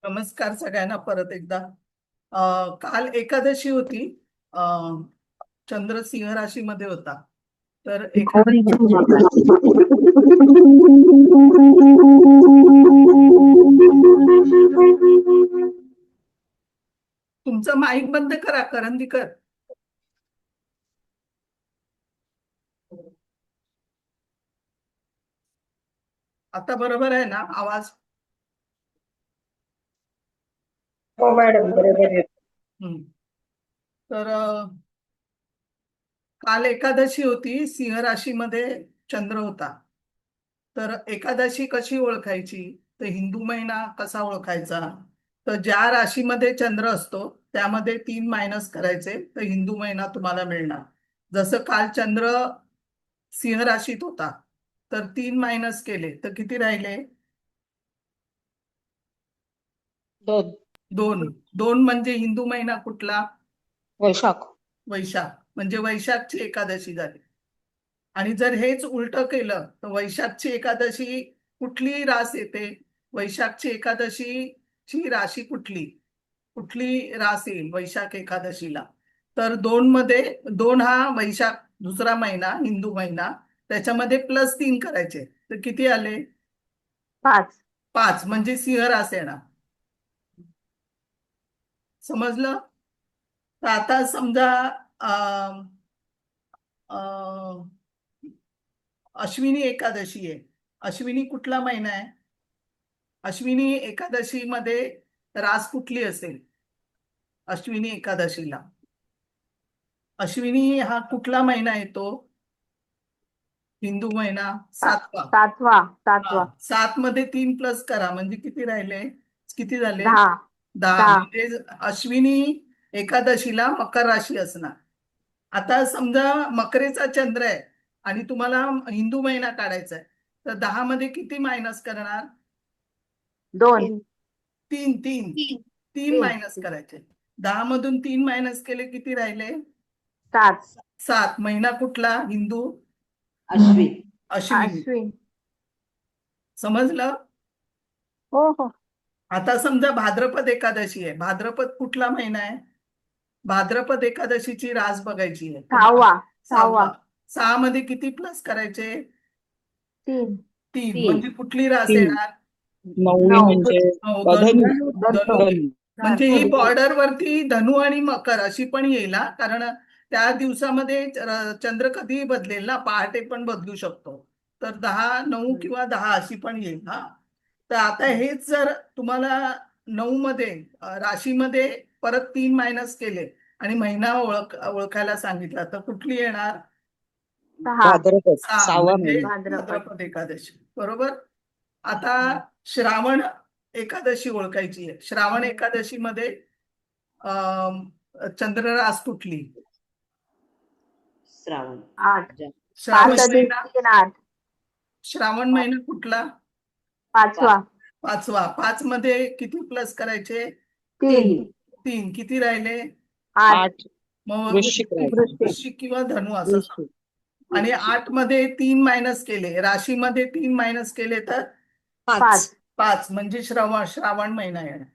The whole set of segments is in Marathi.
नमस्कार सगळ्यांना परत एकदा. काल एकादशी होती. अ, चंद्र सिंह राशीमध्ये होता. तर एकादशी तुमचं माईक बंद करा करंदीकर. आता बरोबर आहे ना आवाज? हो मॅडम, बरोबर आहे. हम्म. तर काल एकादशी होती, सिंह राशीमध्ये चंद्र होता. तर एकादशी कशी ओळखायची? तर हिंदू महिना कसा ओळखायचा? तर ज्या राशीमध्ये चंद्र असतो त्यामध्ये 3 मायनस करायचे तर हिंदू महिना तुम्हाला मिळणार. जसं काल चंद्र सिंह राशीत होता तर 3 मायनस केले तर किती राहिले? दोन. 2. 2 म्हणजे हिंदू महिना कुठला? वैशाख. वैशाख. म्हणजे वैशाखची एकादशी झाली. आणि जर हेच उलट केलं तर वैशाखची एकादशी कुठली रास येते? वैशाखची एकादशीची राशी कुठली? कुठली रास येईल वैशाख एकादशीला? तर 2 मध्ये 2 हा वैशाख दुसरा महिना हिंदू महिना, त्याच्यामध्ये +3 करायचे तर किती आले? 5. 5 म्हणजे सिंह रास येणार. समजलं? तर आता समजा अं, अं, अश्विनी एकादशी आहे. अश्विनी कुठला महिना आहे? अश्विनी एकादशी मध्ये रास कुठली असेल? अश्विनी एकादशीला अश्विनी हा कुठला महिना येतो? हिंदू महिना सातवा. सातवा. हा, सातवा. 7 मध्ये 3 प्लस करा म्हणजे किती राहिले? किती झाले? 10. 10. 10. म्हणजे अश्विनी एकादशीला मकर राशी असणार. आता समजा मकरेचा चंद्र आहे आणि तुम्हाला हिंदू महिना काढायचा आहे तर 10 मध्ये किती मायनस करणार? 2. 3. 3. 3 3. मायनस करायचे. 10 मधून 3 मायनस केले किती राहिले? 7. 7. महिना कुठला हिंदू? अश्विन. अश्विनी. अश्विन. समजलं? हो हो. आता समजा भाद्रपद एकादशी आहे. भाद्रपद कुठला महिना आहे? भाद्रपद एकादशीची रास बघायची आहे तर 6वा. 6वा. 6वा. 6 मध्ये किती प्लस करायचे? 3. 3 3. म्हणजे कुठली रास 3. येणार? 9 म्हणजे हो, धनु. धनु. धनु. धनु. म्हणजे ही बॉर्डर वरती धनु आणि मकर अशी पण येईल हा. कारण त्या दिवसामध्ये चंद्र कधीही बदलेल ना, पहाटे पण बदलू शकतो. तर 10, 9 किंवा 10 अशी पण येईल हा. तर आता हेच जर तुम्हाला 9 मध्ये राशीमध्ये परत 3 मायनस केले आणि महिना ओळखायला सांगितला तर कुठली येणार? 6. भाद्रपद 6 6वा म्हणजे महिना. भाद्रपद. भाद्रपद एकादशी. बरोबर. आता श्रावण एकादशी ओळखायची आहे. श्रावण एकादशी मध्ये चंद्ररास कुठली? श्रावण. 8. श्रावण 5 अधिक महिना. 3 8. श्रावण महिना कुठला? 5वा. 5वा. 5 मध्ये किती प्लस करायचे? 3. 3. किती राहिले? 8. 8 मग वृश्चिक राहते. वृश्चिक. वृश्चिक किंवा धनु असं सांग. वृश्चिक. आणि 8 मध्ये 3 मायनस केले, राशीमध्ये 3 मायनस केले तर 5. 5. 5 म्हणजे श्रावण महिना येणार.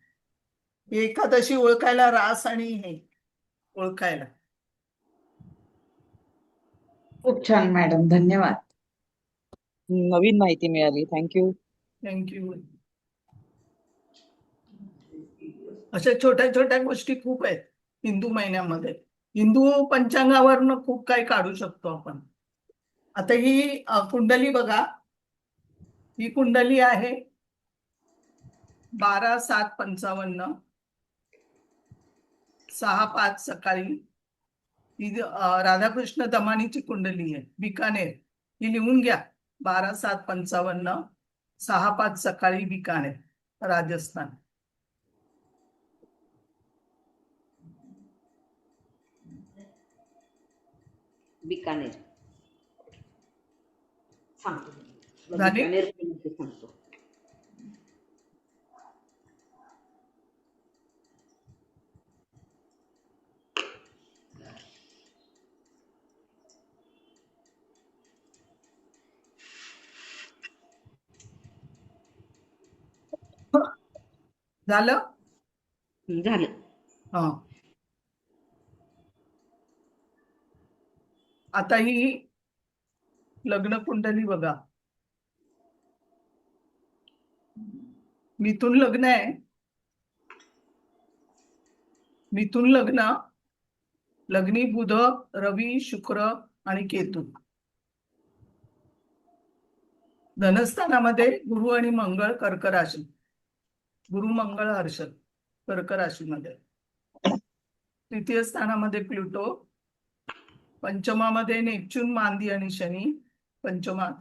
एकादशी ओळखायला रास आणि हे ओळखायला. खूप छान मॅडम, धन्यवाद. नवीन माहिती मिळाली. थँक्यू. थँक्यू. अशा छोट्या छोट्या गोष्टी खूप आहेत हिंदू महिन्यामध्ये. हिंदू पंचांगावरनं खूप काही काढू शकतो आपण. आता ही कुंडली बघा. ही कुंडली आहे 12/7/55, 6/5 सकाळी. ही राधाकृष्ण दमानीची कुंडली आहे, बिकानेर. ही लिहून घ्या. 12/7/55, 6/5 सकाळी, बिकानेर, राजस्थान. बिकानेर. सांगतो. झाली? बिकानेर सांगतो. झालं? झालं. हा. आता ही लग्न कुंडली बघा. मिथुन लग्न आहे. मिथुन लग्न, लग्नी बुध, रवी, शुक्र आणि केतू. धनस्थानामध्ये गुरु आणि मंगळ कर्क राशी. गुरु मंगळ हर्ष कर्क राशीमध्ये. तृतीय स्थानामध्ये प्लुटो. पंचमामध्ये नेपच्यून, मांदी आणि शनी पंचमात.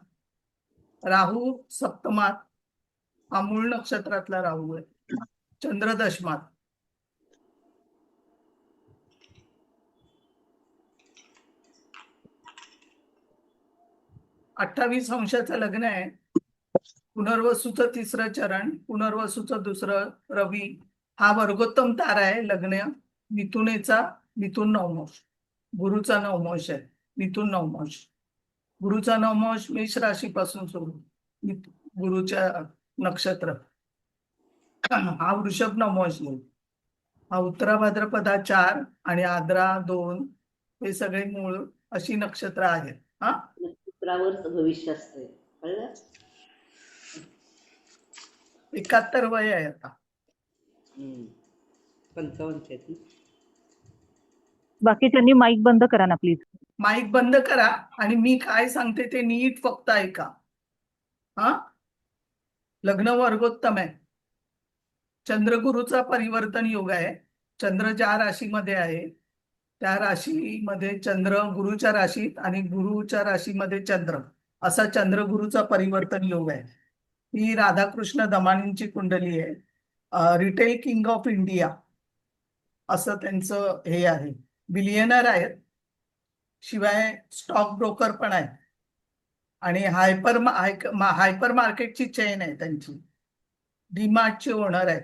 राहू सप्तमात. हा मूळ नक्षत्रातला राहू आहे. चंद्र दशमात. अठ्ठावीस अंशाचं लग्न आहे. पुनर्वसूचं तिसरं चरण, पुनर्वसूचं दुसरं रवी. हा वर्गोत्तम तारा आहे. लग्न मिथुनेचा, मिथुन नवमोष. गुरुचा नवमोष आहे. मिथुन नवमोष. गुरुचा नवमोष मेष राशीपासून सुरू. गुरुच्या नक्षत्र. हा वृषभ नवमोष आहे. हा उत्तरा भाद्रपदा 4 आणि आद्रा 2 हे सगळे मूळ अशी नक्षत्र आहेत. हा, नक्षत्रावर भविष्य असते. कळलं? 71 वय आहे आता. 55 आहेत. बाकीच्यांनी माईक बंद करा ना प्लीज. माईक बंद करा आणि मी काय सांगते ते नीट फक्त ऐका. हा, लग्न वर्गोत्तम आहे. चंद्रगुरुचा परिवर्तन योग आहे. चंद्र ज्या राशीमध्ये आहे त्या राशीमध्ये चंद्र, गुरुच्या राशीत आणि गुरुच्या राशीमध्ये चंद्र, असा चंद्रगुरुचा परिवर्तन योग आहे. ही राधाकृष्ण दमानींची कुंडली आहे. रिटेल किंग ऑफ इंडिया असं त्यांचं हे आहे. बिलियनर आहेत. शिवाय स्टॉक ब्रोकर पण आहे. आणि हायपर मार्केटची चेन आहे त्यांची. डीमार्टचे ओनर आहेत.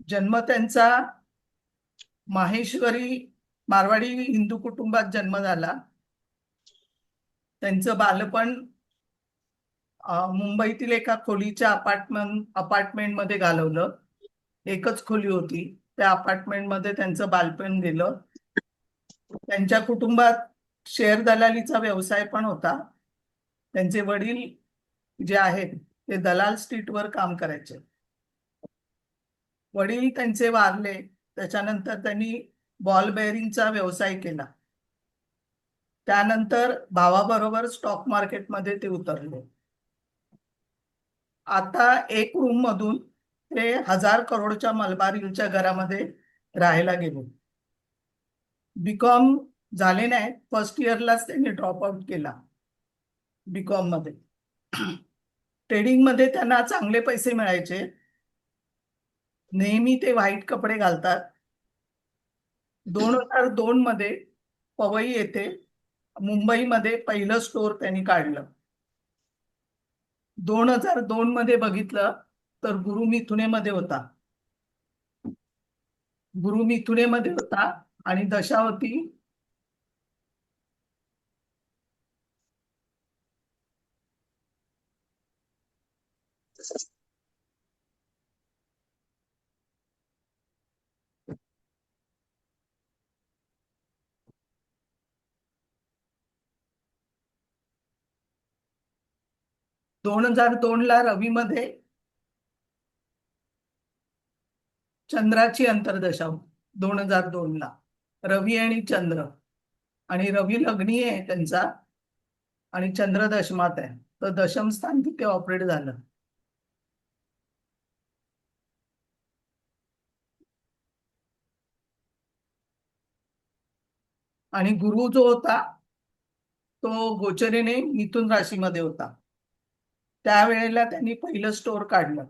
जन्म त्यांचा माहेश्वरी मारवाडी हिंदू कुटुंबात जन्म झाला. त्यांचं बालपण मुंबईतील एका खोलीच्या अपार्टमेंटमध्ये घालवलं. एकच खोली होती. त्या अपार्टमेंटमध्ये त्यांचं बालपण गेलं. त्यांच्या कुटुंबात शेअर दलालीचा व्यवसाय पण होता. त्यांचे वडील जे आहेत ते दलाल स्ट्रीटवर काम करायचे. वडील त्यांचे वारले. त्याच्यानंतर त्यांनी बॉल बेअरिंगचा व्यवसाय केला. त्यानंतर भावाबरोबर स्टॉक मार्केटमध्ये ते उतरले. आता एक रूम मधून ते 1000 करोडच्या मलबार हिलच्या घरामध्ये राहायला गेले. बीकॉम झाले नाही. फर्स्ट इयरलाच त्यांनी ड्रॉप आउट केला बीकॉम मध्ये. ट्रेडिंग मध्ये त्यांना चांगले पैसे मिळायचे. नेहमी ते व्हाईट कपडे घालतात. 2002 मध्ये पवई येथे मुंबईमध्ये पहिलं स्टोर त्यांनी काढलं. 2002 मध्ये बघितलं तर गुरु मिथुनेमध्ये होता. गुरु मिथुनेमध्ये होता आणि दशा होती दोन 2002 ला रवी मध्ये चंद्राची अंतर्दशा होती. 2002 ला रवी आणि चंद्र. आणि रवी लग्नी आहे त्यांचा आणि चंद्र दशमात आहे. तर दशम स्थान तिथे ऑपरेट झालं. आणि गुरु जो होता तो गोचरेने मिथुन राशीमध्ये होता. त्यावेळेला त्यांनी पहिलं स्टोर काढलं.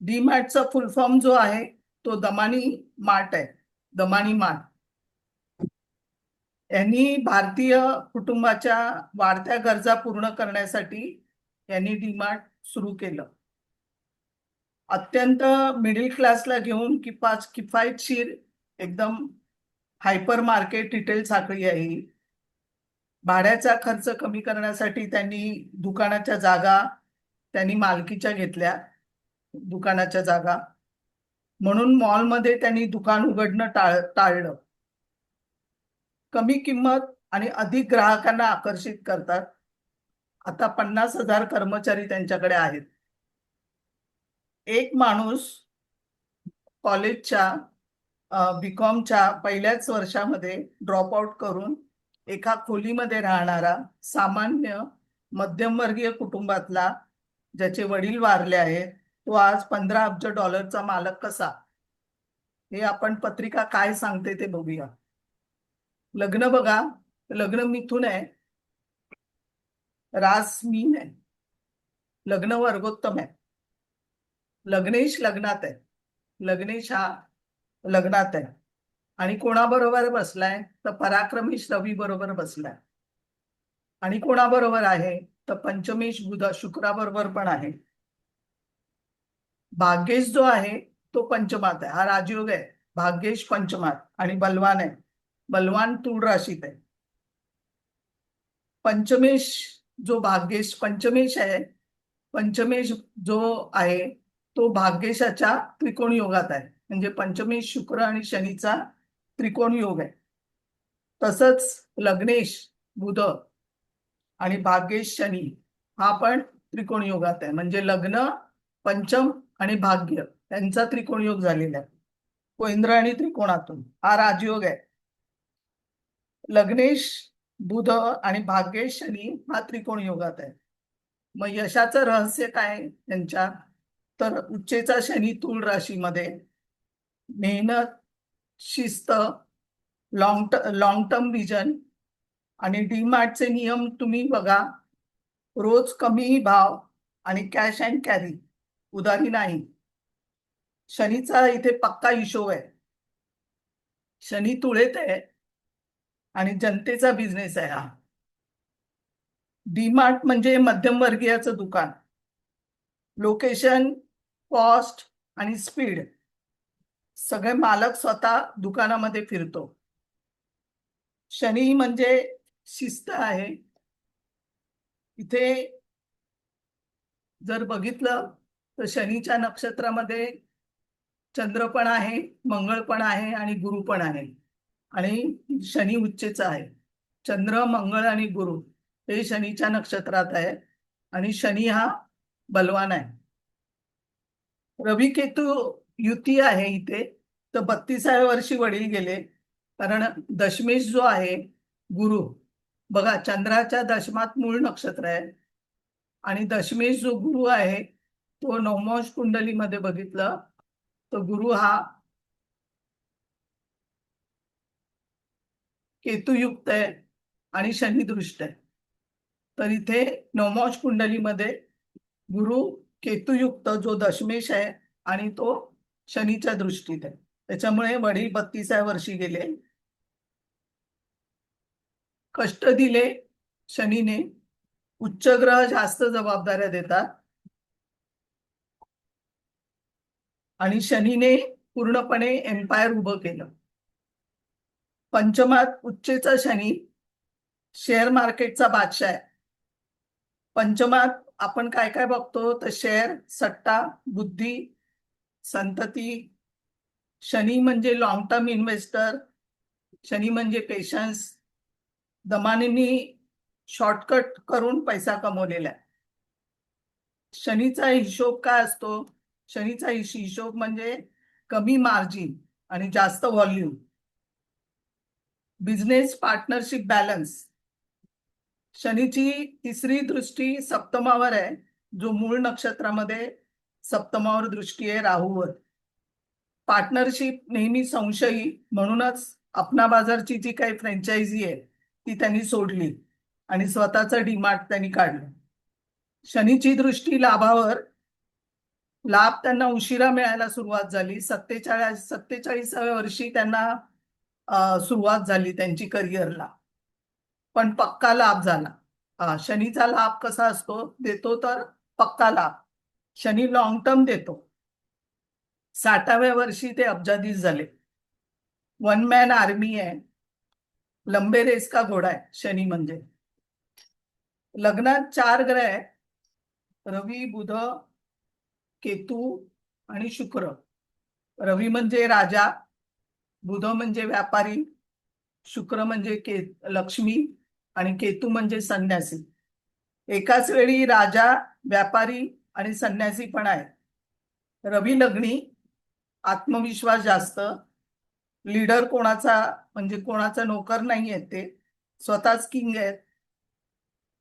डीमार्टचा फुल फॉर्म जो आहे तो दमानी मार्ट आहे. दमानी मार्ट. यांनी भारतीय कुटुंबाच्या वाढत्या गरजा पूर्ण करण्यासाठी यांनी डीमार्ट सुरू केलं. अत्यंत मिडल क्लासला घेऊन किफायतशीर एकदम हायपर मार्केट रिटेल साखळी आहे. भाड्याचा खर्च कमी करण्यासाठी त्यांनी दुकानाच्या जागा त्यांनी मालकीच्या घेतल्या. दुकानाच्या जागा, म्हणून मॉलमध्ये त्यांनी दुकान उघडणं टाळलं. कमी किंमत आणि अधिक ग्राहकांना आकर्षित करतात. आता 50,000 कर्मचारी त्यांच्याकडे आहेत. एक माणूस कॉलेजच्या बीकॉमच्या पहिल्याच वर्षामध्ये ड्रॉपआउट करून एका खोलीमध्ये राहणारा सामान्य मध्यमवर्गीय कुटुंबातला, ज्याचे वडील वारले आहेत, तो आज $15 अब्ज मालक कसा? हे आपण पत्रिका काय सांगते ते बघूया. लग्न बघा, लग्न मिथुन आहे, रास मीन आहे, लग्न वर्गोत्तम आहे. लग्नेश लग्नात आहे, लग्नेश हा लग्नात आहे. आणि कोणाबरोबर बसलाय? तर पराक्रमेश रवी बरोबर बसलाय. आणि कोणाबरोबर आहे? तर पंचमेश बुध शुक्राबरोबर पण आहे. भाग्येश जो आहे तो पंचमात आहे, हा राजयोग आहे. भाग्येश पंचमात आणि बलवान आहे, बलवान तूळ राशीत आहे. पंचमेश जो भाग्येश पंचमेश आहे, पंचमेश जो आहे तो भाग्येशाच्या त्रिकोण योगात आहे. म्हणजे पंचमेश शुक्र आणि शनीचा त्रिकोण योग आहे. तसंच लग्नेश बुध आणि भाग्येश शनी हा पण त्रिकोण योगात आहे. म्हणजे लग्न, पंचम आणि भाग्य यांचा त्रिकोण योग झालेला आहे. केंद्र आणि त्रिकोणातून हा राजयोग आहे. लग्नेश बुध आणि भाग्येश शनी हा त्रिकोण योगात आहे. मग यशाचं रहस्य काय त्यांच्या? तर उच्चेचा शनी तूळ राशीमध्ये, मेहनत, शिस्त, लॉंग टर्म विजन आणि डीमार्टचे नियम तुम्ही बघा. रोज कमी भाव आणि कॅश अँड कॅरी, उधारी नाही. शनीचा इथे पक्का हिशोब आहे. शनी तुळेत आहे आणि जनतेचा बिझनेस आहे हा. डीमार्ट म्हणजे मध्यमवर्गीयाचं दुकान. लोकेशन, कॉस्ट आणि स्पीड सगळे मालक स्वतः दुकानामध्ये फिरतो. शनी म्हणजे शिस्त आहे. इथे जर बघितलं तर शनीच्या नक्षत्रामध्ये चंद्र पण आहे, मंगळ पण आहे आणि गुरु पण आहे. आणि शनी उच्चेचा आहे. चंद्र, मंगळ आणि गुरु हे शनीच्या नक्षत्रात आहे. आणि शनी हा बलवान आहे. रवी केतू युती आहे इथे. तर 32व्या वर्षी वडील गेले. कारण दशमेश जो आहे गुरु, बघा चंद्राच्या दशमात मूळ नक्षत्र आहे. आणि दशमेश जो गुरु आहे तो नवमोश कुंडलीमध्ये बघितलं तर गुरु हा केतुयुक्त आहे आणि शनी दृष्ट आहे. तर इथे नवमोश कुंडलीमध्ये गुरु केतुयुक्त जो दशमेश आहे आणि तो शनीच्या दृष्टीत आहे. त्याच्यामुळे वडील 32व्या वर्षी गेले. कष्ट दिले शनीने. उच्च ग्रह जास्त जबाबदाऱ्या देतात आणि शनीने पूर्णपणे एम्पायर उभं केलं. पंचमात उच्चेचा शनी शेअर मार्केटचा बादशाह आहे. पंचमात आपण काय काय बघतो तर शेअर, सट्टा, बुद्धी, संतती. शनी म्हणजे लॉंग टर्म इन्व्हेस्टर. शनी म्हणजे पेशन्स. दमानींनी शॉर्टकट करून पैसा कमवलेला आहे. शनीचा हिशोब काय असतो? शनीचा हिशोब म्हणजे कमी मार्जिन आणि जास्त व्हॉल्यूम. Business partnership balance. शनीची तिसरी दृष्टी सप्तमावर आहे, जो मूळ नक्षत्रामध्ये सप्तमावर दृष्टी आहे राहूवर. पार्टनरशिप नेहमी संशयी, म्हणूनच अपना बाजारची जी काही फ्रँचायझी आहे ती त्यांनी सोडली आणि स्वतःचं डीमार्ट त्यांनी काढलं. शनीची दृष्टी लाभावर. लाभ त्यांना उशिरा मिळायला सुरुवात झाली. 47व्या वर्षी त्यांना सुरुवात झाली त्यांची करिअरला, पण पक्का लाभ झाला. शनीचा लाभ कसा असतो? देतो तर पक्का लाभ. शनी लॉंग टर्म देतो. 60व्या वर्षी ते अब्जाधीश झाले. वन मॅन आर्मी आहे. लंबे रेस का घोडा आहे शनी म्हणजे. लग्नात 4 ग्रह आहे, रवी, बुध, केतू आणि शुक्र. रवी म्हणजे राजा, बुध म्हणजे व्यापारी, शुक्र म्हणजे लक्ष्मी आणि केतू म्हणजे संन्यासी. एकाच वेळी राजा, व्यापारी आणि संन्यासी पण आहे. रवी लग्नी, आत्मविश्वास जास्त, लीडर कोणाचा म्हणजे कोणाचा नोकर नाही आहेत, ते स्वतःच किंग आहेत.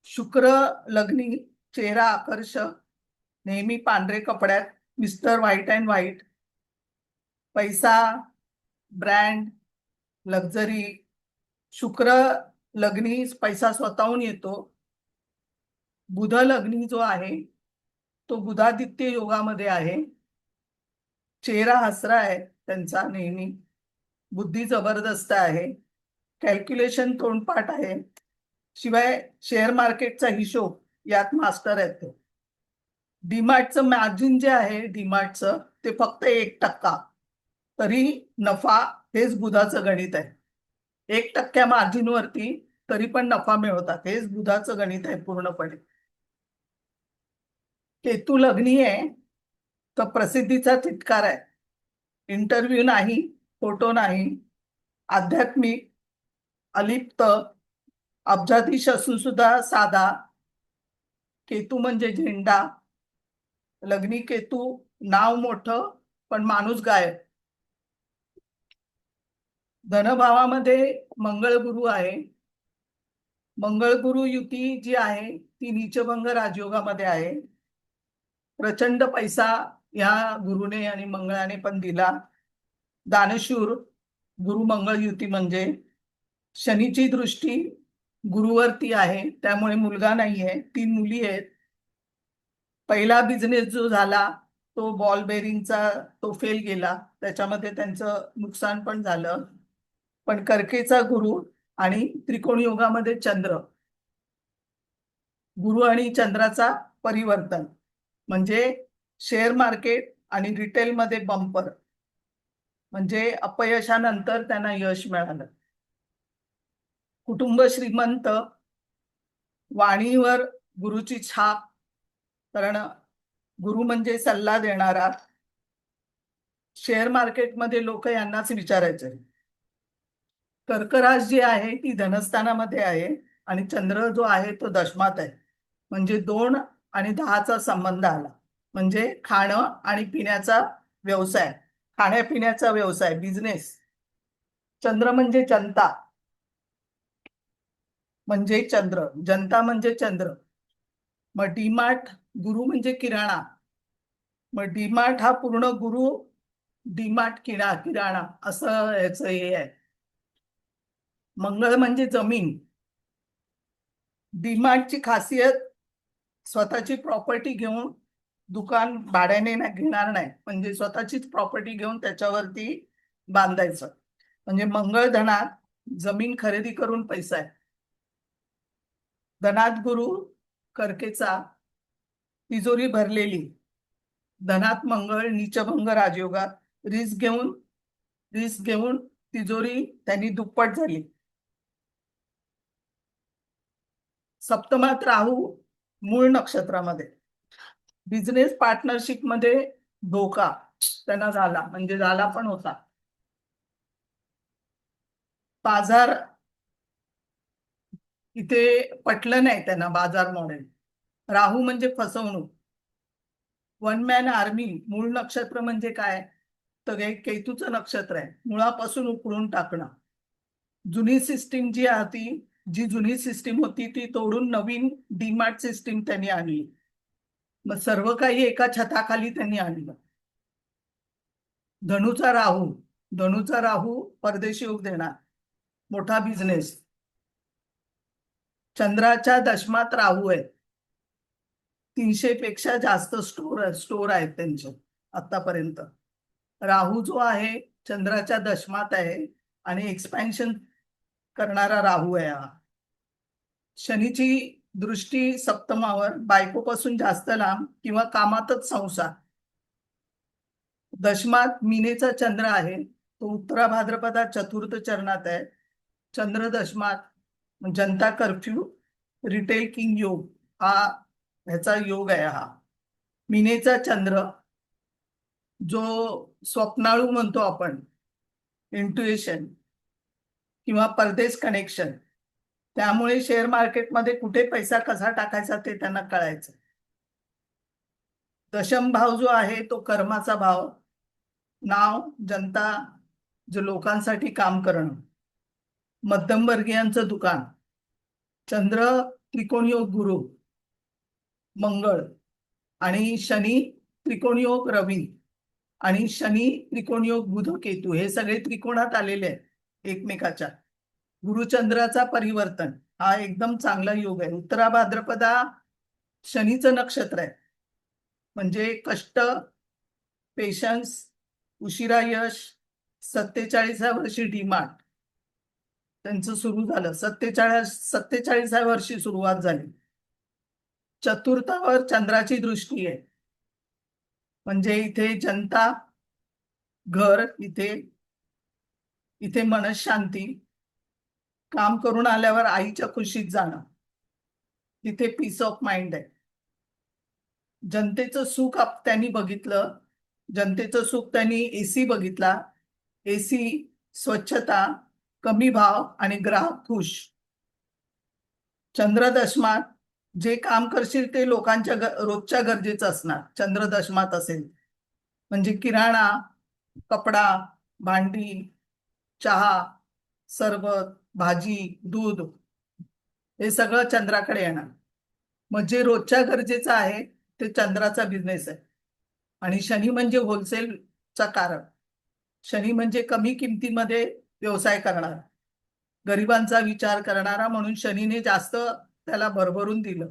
शुक्र लग्नी, चेहरा आकर्षक, नेहमी पांढरे कपड्यात, मिस्टर व्हाईट अँड व्हाईट, पैसा, ब्रँड, लक्झरी. शुक्र लग्नी पैसा स्वतःहून येतो. बुध लग्नी जो आहे तो बुधादित्य योगामध्ये आहे. चेहरा हसरा आहे त्यांचा नेहमी, बुद्धी जबरदस्त आहे, कॅल्क्युलेशन तोंडपाठ आहे. शिवाय शेअर मार्केटचा हिशोब यात मास्टर आहेत ते. डीमार्टचं मार्जिन जे आहे डीमार्टचं ते फक्त 1%, तरी नफा हेच बुधाचं गणित आहे. 1% मार्जिनवरती तरी पण नफा मिळवतात, हेच बुधाचं गणित आहे पूर्णपणे. केतू लग्नी आहे तर प्रसिद्धीचा चित्कार आहे. इंटरव्ह्यू नाही, फोटो नाही, आध्यात्मिक, अलिप्त, अब्जाधीश असून सुद्धा साधा. केतू म्हणजे झेंडा. लग्नी केतू, नाव मोठं पण माणूस गायब. धनभावामध्ये मंगळ गुरु आहे. मंगळ गुरु युती जी आहे ती नीचभंग राजयोगामध्ये आहे. प्रचंड पैसा या गुरुने आणि मंगळाने पण दिला. दानशूर गुरु मंगळ युती म्हणजे. शनीची दृष्टी गुरुवरती आहे, त्यामुळे मुलगा नाहीये, 3 मुली आहेत. पहिला बिझनेस जो झाला तो बॉल बेरिंगचा, तो फेल गेला, त्याच्यामध्ये त्यांचं नुकसान पण झालं. पण कर्केचा गुरु आणि त्रिकोण योगामध्ये चंद्र, गुरु आणि चंद्राचा परिवर्तन म्हणजे शेअर मार्केट आणि रिटेलमध्ये बंपर, म्हणजे अपयशानंतर त्यांना यश मिळालं. कुटुंब श्रीमंत, वाणीवर गुरुची छाप, कारण गुरु म्हणजे सल्ला देणारा. शेअर मार्केटमध्ये लोक यांनाच विचारायचे. कर्कराज जी आहे ती धनस्थानामध्ये आहे आणि चंद्र जो आहे तो दशमात आहे, म्हणजे 2 आणि 10चा संबंध आला, म्हणजे खाणं आणि पिण्याचा व्यवसाय, खाण्यापिण्याचा व्यवसाय, बिझनेस. चंद्र म्हणजे जनता, म्हणजे चंद्र, जनता म्हणजे चंद्र. मग डीमार्ट गुरु म्हणजे किराणा, मग डीमार्ट हा पूर्ण गुरु, डीमार्ट किराणा असं याचं हे आहे. मंगळ म्हणजे जमीन. डीमार्टची खासियत स्वतःची प्रॉपर्टी घेऊन दुकान भाड्याने घेणार नाही, म्हणजे स्वतःचीच प्रॉपर्टी घेऊन त्याच्यावरती बांधायचं, म्हणजे मंगळ धनात जमीन खरेदी करून पैसा आहे. धनात गुरु कर्केचा, तिजोरी भरलेली. धनात मंगळ नीचभंग राजयोगात, रिस्क घेऊन तिजोरी त्यांनी दुप्पट झाली. सप्तमात राहू मूळ नक्षत्रामध्ये. बिझनेस पार्टनरशिप मध्ये धोका त्यांना झाला, म्हणजे झाला पण होता. बाजार इथे पटलं नाही त्यांना, बाजार मॉडेल. राहू म्हणजे फसवणूक. 1 मॅन आर्मी, मूळ नक्षत्र म्हणजे काय तर केतूचं नक्षत्र आहे, मुळापासून उकळून टाकणं. जुनी सिस्टीम जी जुनी सिस्टीम होती ती तोडून नवीन डीमार्ट सिस्टीम त्यांनी आणली. मग सर्व काही एका छताखाली त्यांनी आणलं. धनुचा राहू परदेशी योग देणार, मोठा बिझनेस. चंद्राच्या दशमात राहू आहे, 300 पेक्षा जास्त स्टोर आहेत त्यांचे आतापर्यंत. राहू जो आहे चंद्राच्या दशमात आहे आणि एक्सपॅन्शन करणारा राहू आहे हा. शनीची दृष्टी सप्तमावर, बायकोपासून जास्त लांब किंवा कामातच संसार. दशमात मीनेचा चंद्र आहे, तो उत्तरा भाद्रपदात चतुर्थ चरणात आहे. चंद्र दशमात जनता कर्फ्यू, रिटेल किंग योग, हा ह्याचा योग आहे हा. मीनेचा चंद्र जो स्वप्नाळू म्हणतो आपण, इंट्युएशन किंवा परदेश कनेक्शन, त्यामुळे शेअर मार्केटमध्ये कुठे पैसा कसा टाकायचा ते त्यांना कळायचं. दशम भाव जो आहे तो कर्माचा भाव, नाव जनता, जो लोकांसाठी काम करणं, मध्यमवर्गीयांचं दुकान, चंद्र त्रिकोणयोग गुरु मंगळ, आणि शनी त्रिकोणयोग रवी, आणि शनी त्रिकोणयोग बुध केतू, हे सगळे त्रिकोणात आलेले आहेत एकमेकाच्या. गुरुचंद्राचा परिवर्तन हा एकदम चांगला योग आहे. उत्तरा भाद्रपदा शनीचं नक्षत्र आहे, म्हणजे कष्ट, पेशन्स, उशिरा यश, 47व्या वर्षी डिमांड त्यांचं सुरू झालं. 47व्या वर्षी सुरुवात झाली. चतुर्थावर चंद्राची दृष्टी आहे, म्हणजे इथे जनता, घर, इथे मनशांती, काम करून आल्यावर आईच्या खुशीत जाणं, तिथे पीस ऑफ माइंड आहे. जनतेचं सुख त्यांनी बघितलं. जनतेचं सुख त्यांनी एसी बघितला. एसी, स्वच्छता, कमी भाव आणि ग्राहक खुश. चंद्रदशमात जे काम करशील ते लोकांच्या रोजच्या गरजेचं असणार. चंद्रदशमात असेल म्हणजे किराणा, कपडा, भांडी, चहा, सरबत, भाजी, दूध, हे सगळं चंद्राकडे येणार. मग जे रोजच्या गरजेचं आहे ते चंद्राचा बिझनेस आहे. आणि शनी म्हणजे होलसेलचा कारक. शनी म्हणजे कमी किमतीमध्ये व्यवसाय करणारा, गरिबांचा विचार करणारा, म्हणून शनीने जास्त त्याला भरभरून दिलं,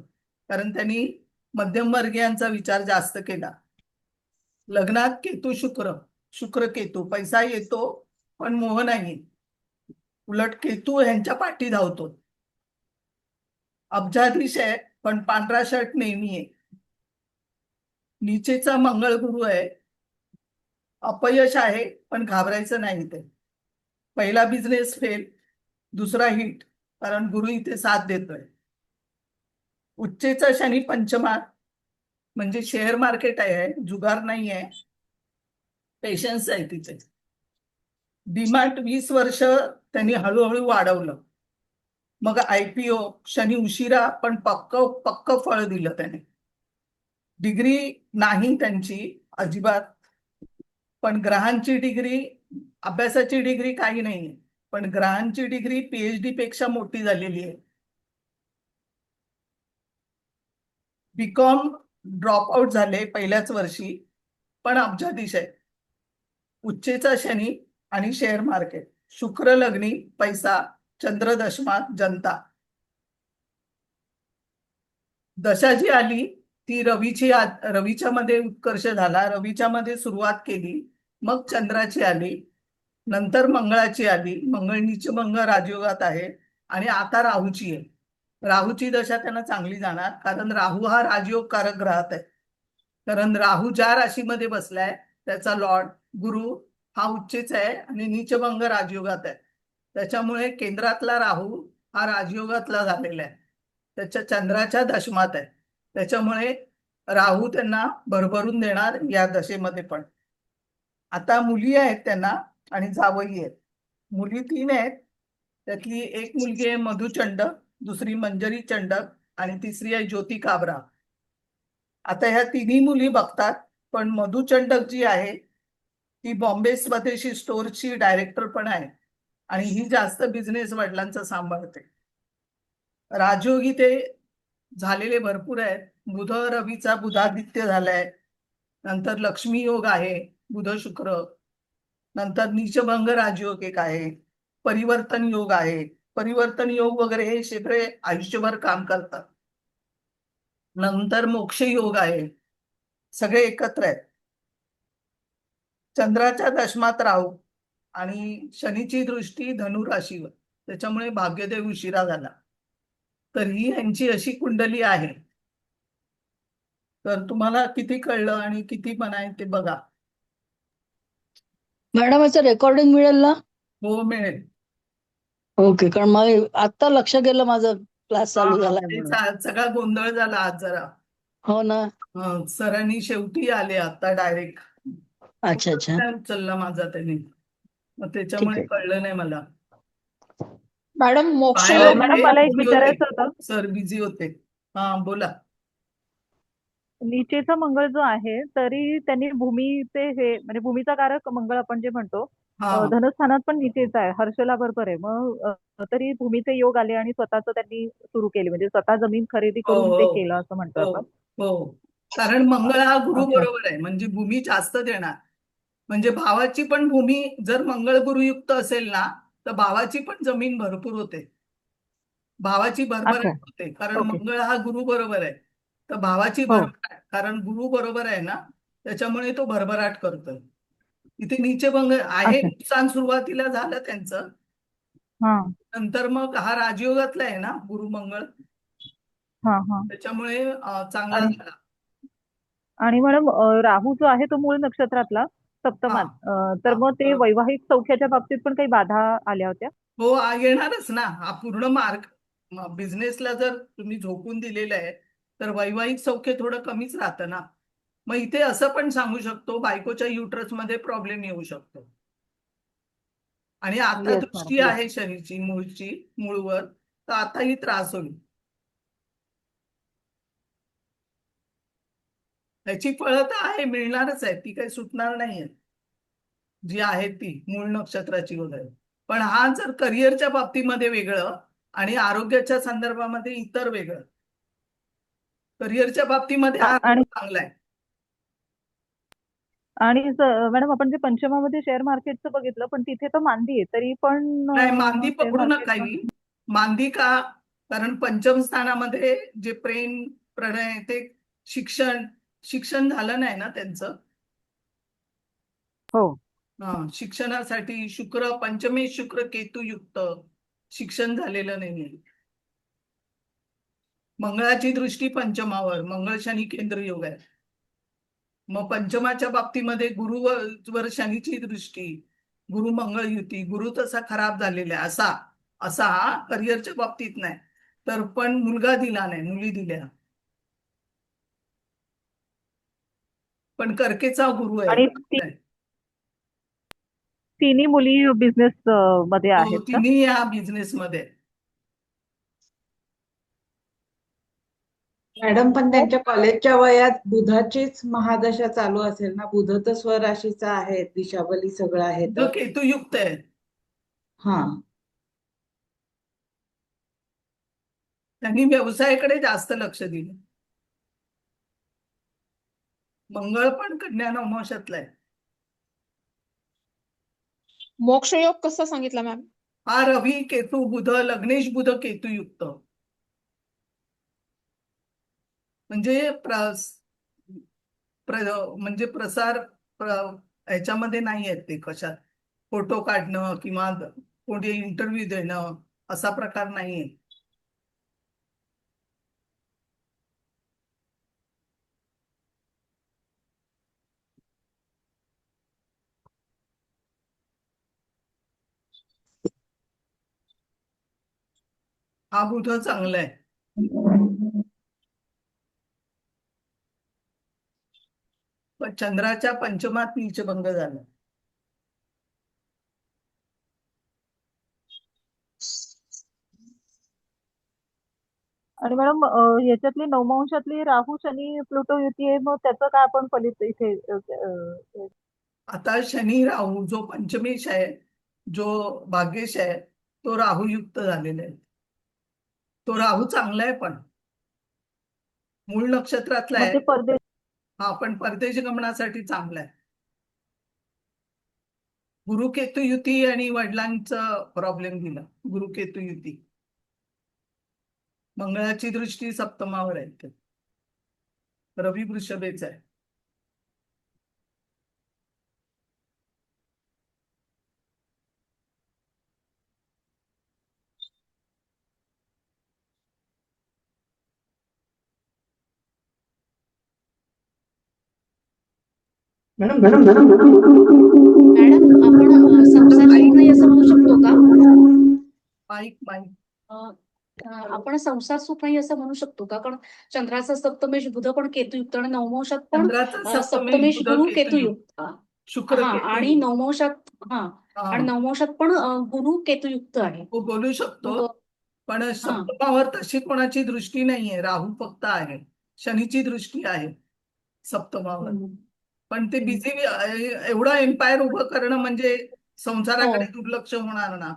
कारण त्यांनी मध्यमवर्गीयांचा विचार जास्त केला. लग्नात केतू शुक्र केतू, पैसा येतो पण मोह नाही. उलट केतू ह्यांच्या पाठी धावतो. अब्जाधीश आहे पण पांढरा शर्ट नेहमी आहे. नीचेचा मंगळ गुरु आहे. अपयश आहे पण घाबरायचं नाही. ते पहिला बिझनेस फेल, दुसरा हिट, कारण गुरु इथे साथ देतोय. उच्चेचा शनी पंचमात, म्हणजे शेअर मार्केट आहे, जुगार नाही आहे, पेशन्स आहे तिचे. डीमार्ट 20 वर्ष त्यांनी हळूहळू वाढवलं. मग IPO, शनी उशिरा पण पक्क फळ दिलं त्याने. डिग्री नाही त्यांची अजिबात, पण ग्रहांची डिग्री, अभ्यासाची डिग्री काही नाही, पण ग्रहांची डिग्री PhD पेक्षा मोठी झालेली आहे. BCom ड्रॉप आउट झाले पहिल्याच वर्षी, पण अब्जाधीश आहे. उच्चेचा शनी आणि शेअर मार्केट, शुक्र लग्नी, पैसा, चंद्र दशमात, जनता. दशा जी आली ती रवीच्या मध्ये उत्कर्ष झाला. रवीच्या मध्ये सुरुवात केली, मग चंद्राची आली, नंतर मंगळाची आली. मंगळ नीचभंग राजयोगात आहे, आणि आता राहूची आहे. राहूची दशा त्यांना चांगली जाणार, कारण राहू हा राजयोग कारक ग्रहात आहे. कारण राहू ज्या राशीमध्ये बसलाय त्याचा लॉर्ड गुरु हा उच्चेच आहे आणि नीचभंग राजयोगात आहे. त्याच्यामुळे केंद्रातला राहू हा राजयोगातला झालेला आहे, त्याच्या चंद्राच्या दशमात आहे. त्याच्यामुळे राहू त्यांना भरभरून देणार या दशेमध्ये पण. आता मुली आहेत त्यांना आणि जावई आहेत. मुली 3 आहेत, त्यातली एक मुलगी आहे मधुचंडक, दुसरी मंजरी चंडक आणि तिसरी आहे ज्योती काबरा. आता ह्या तिन्ही मुली बघतात, पण मधुचंडक जी आहे ती बॉम्बे स्वदेशी स्टोअरची डायरेक्टर पण आहे, आणि ही जास्त बिझनेस वडिलांचा सांभाळते. राजयोगी ते झालेले भरपूर आहेत. बुध रवीचा बुधादित्य झालाय, नंतर लक्ष्मी योग आहे बुध शुक्र, नंतर नीचभंग राजयोग एक आहे, परिवर्तन योग आहे. परिवर्तन योग वगैरे हे सगळे आयुष्यभर काम करतात. नंतर मोक्ष योग आहे, सगळे एकत्र आहेत. चंद्राच्या दशमात राहू आणि शनीची दृष्टी धनु राशीवर, त्याच्यामुळे भाग्यदेव उशिरा झाला. तर ही यांची अशी कुंडली आहे. तर तुम्हाला किती कळलं आणि किती म्हणाय ते बघा. मॅडम याचं रेकॉर्डिंग मिळेल ना? हो, मिळेल. ओके, कारण मला आता लक्ष गेलं माझं क्लास चालू झालाय म्हणून. सगळा गोंधळ झाला आज जरा. हो ना. सरांनी शेवटी आले आता डायरेक्ट. अच्छा अच्छा नाही उचलला माझा त्याने, मग ठीक त्याच्यामुळे आहे. कळलं नाही मला. मॅडम बाहेर मोक्षयोग मॅडम ते मला एक बिझी होते, विचारायचं होतं. सर बिझी होते. हा बोला. नीचेचा मंगळ जो आहे तरी त्यांनी भूमीचे हे म्हणजे भूमीचा कारक मंगळ आपण जे म्हणतो हा धनस्थानात पण नीचेचा आहे, हर्षला बरोबर आहे. मग तरी भूमीचे योग आले आणि स्वतःच त्यांनी सुरू केले म्हणजे स्वतः जमीन खरेदी हो करून ते हो केलं असं म्हणतो हो आपण. हो. कारण मंगळ हा गुरु अच्छा. बरोबर आहे, म्हणजे भूमी जास्त देणार. म्हणजे भावाची पण भूमी जर मंगळ गुरुयुक्त असेल ना, तर भावाची पण जमीन भरपूर होते, भावाची अच्छा. भरभराट होते. कारण ओके. मंगळ हा गुरु बरोबर आहे, तर भावाची हो. भरभराट, कारण गुरु बरोबर आहे ना, त्याच्यामुळे तो भरभराट करतोय. इथे नीचे भंग आहे, अच्छा. नुकसान सुरुवातीला झालं त्यांचं. हा नंतर मग हा राजयोगातला आहे ना गुरु मंगळ, हा हा. त्याच्यामुळे चांगला आणि झाला. आणि मॅडम राहू जो आहे तो मूळ नक्षत्रातला हा सप्तमात तर हा मग ते बरोबर. वैवाहिक सौख्याच्या बाबतीत पण काही बाधा आल्या होत्या. हो येणारच ना, हा पूर्ण मार्ग. बिझनेसला जर तुम्ही झोकून दिलेलं आहे, तर वैवाहिक सौख्य थोडं कमीच राहतं ना. मग इथे असं पण सांगू शकतो, बायकोच्या युट्रस मध्ये प्रॉब्लेम येऊ शकतो. आणि आता येस दृष्टी मॅडम येस. आहे शनीची मूळवर, तर आताही त्रास होईल. त्याची फळं तर आहे, मिळणारच आहे, ती काही सुटणार नाहीये, जी आहे ती मूळ नक्षत्राची वगैरे. पण हा जर करिअरच्या बाबतीमध्ये वेगळं आणि आरोग्याच्या संदर्भामध्ये इतर वेगळं. करिअरच्या बाबतीमध्ये हा आणि चांगला आहे. आणि मॅडम आपण जे पंचमामध्ये शेअर मार्केटचं बघितलं पण तिथे तर मांदी आहे तरी पण नाही मांदी शेअर पकडू नका मार्केट. ही. मांदी का? कारण पंचम स्थानामध्ये जे प्रेम प्रणय ते शिक्षण शिक्षण झालं नाही ना त्यांचं. हो. शिक्षणासाठी शुक्र पंचमे शुक्र केतू युक्त, शिक्षण झालेलं नाहीये. मंगळाची दृष्टी पंचमावर, मंगळ शनी केंद्र योग आहे. मग पंचमाच्या बाबतीमध्ये गुरुवर शनीची दृष्टी, गुरु मंगळ युती, गुरु तसा खराब झालेला आहे असा असा करिअरच्या बाबतीत नाही. तर पण मुलगा दिला नाही, मुली दिल्या. पण कर्केचा गुरु आहे, आणि चांगला आहे. तिन्ही मुली बिझनेस मध्ये तो आहेत का. तिन्ही या बिझनेस मध्ये. मॅडम पण त्यांच्या कॉलेजच्या वयात बुधाचीच महादशा चालू असेल ना, बुध तर स्वराशीचा आहे, दिशाबली सगळं आहे जो तर. केतू युक्त आहे. हा त्यांनी व्यवसायाकडे जास्त लक्ष दिलं. मंगळ पण कन्या नवमाशातला आहे. मोक्षयोग कसा सांगितला मॅम? हा रवी केतू बुध, लग्नेश बुध केतू युक्त. म्हणजे म्हणजे प्रसार ह्याच्यामध्ये नाही आहेत ते, कशात फोटो काढणं किंवा कोणी इंटरव्ह्यू देणं असा प्रकार नाहीये. हा बुध चांगला आहे. पण चंद्राच्या पंचमात नीचभंग झाला. आणि मॅडम ह्याच्यातली नवमांशातली राहू शनी प्लुटो युती आहे मग त्याचं काय आपण फलित इथे आता शनी राहू जो पंचमेश आहे, जो भाग्येश आहे, तो राहू युक्त झालेला आहे. तो राहू चांगला आहे, पण मूळ नक्षत्रातला मग आहे. ते परदेश. हा पण परदेश गमनासाठी चांगला आहे. गुरु केतू युती आणि वडिलांचा प्रॉब्लेम दिला. गुरु केतू युती, मंगळाची दृष्टी सप्तमावर आहे, रवी वृषभेच आहे. मॅडम आपण संसार सुख नाही असं म्हणू शकतो का? Mike mike. आपण संसार सुख नाही असं म्हणू शकतो का? कारण चंद्राचा सप्तमेश बुध पण केतुयुक्त आणि नवमांशात पण चंद्राचा सप्तमेश सप्तमेश बुध गुरु केतू युक्त. केतुयुक्त. शुक्र हा केतू आणि नवमांशात हा हा, आणि नवमांशात पण गुरु केतुयुक्त आहे. हो बोलू शकतो. मग पण हा सप्तमावर तशी कोणाची दृष्टी नाहीये, राहू फक्त आहे, शनीची दृष्टी आहे सप्तमावर. हम्म, पण ते हम्म. बिझी एवढं एम्पायर उभं करणं म्हणजे संसाराकडे हो दुर्लक्ष होणार ना.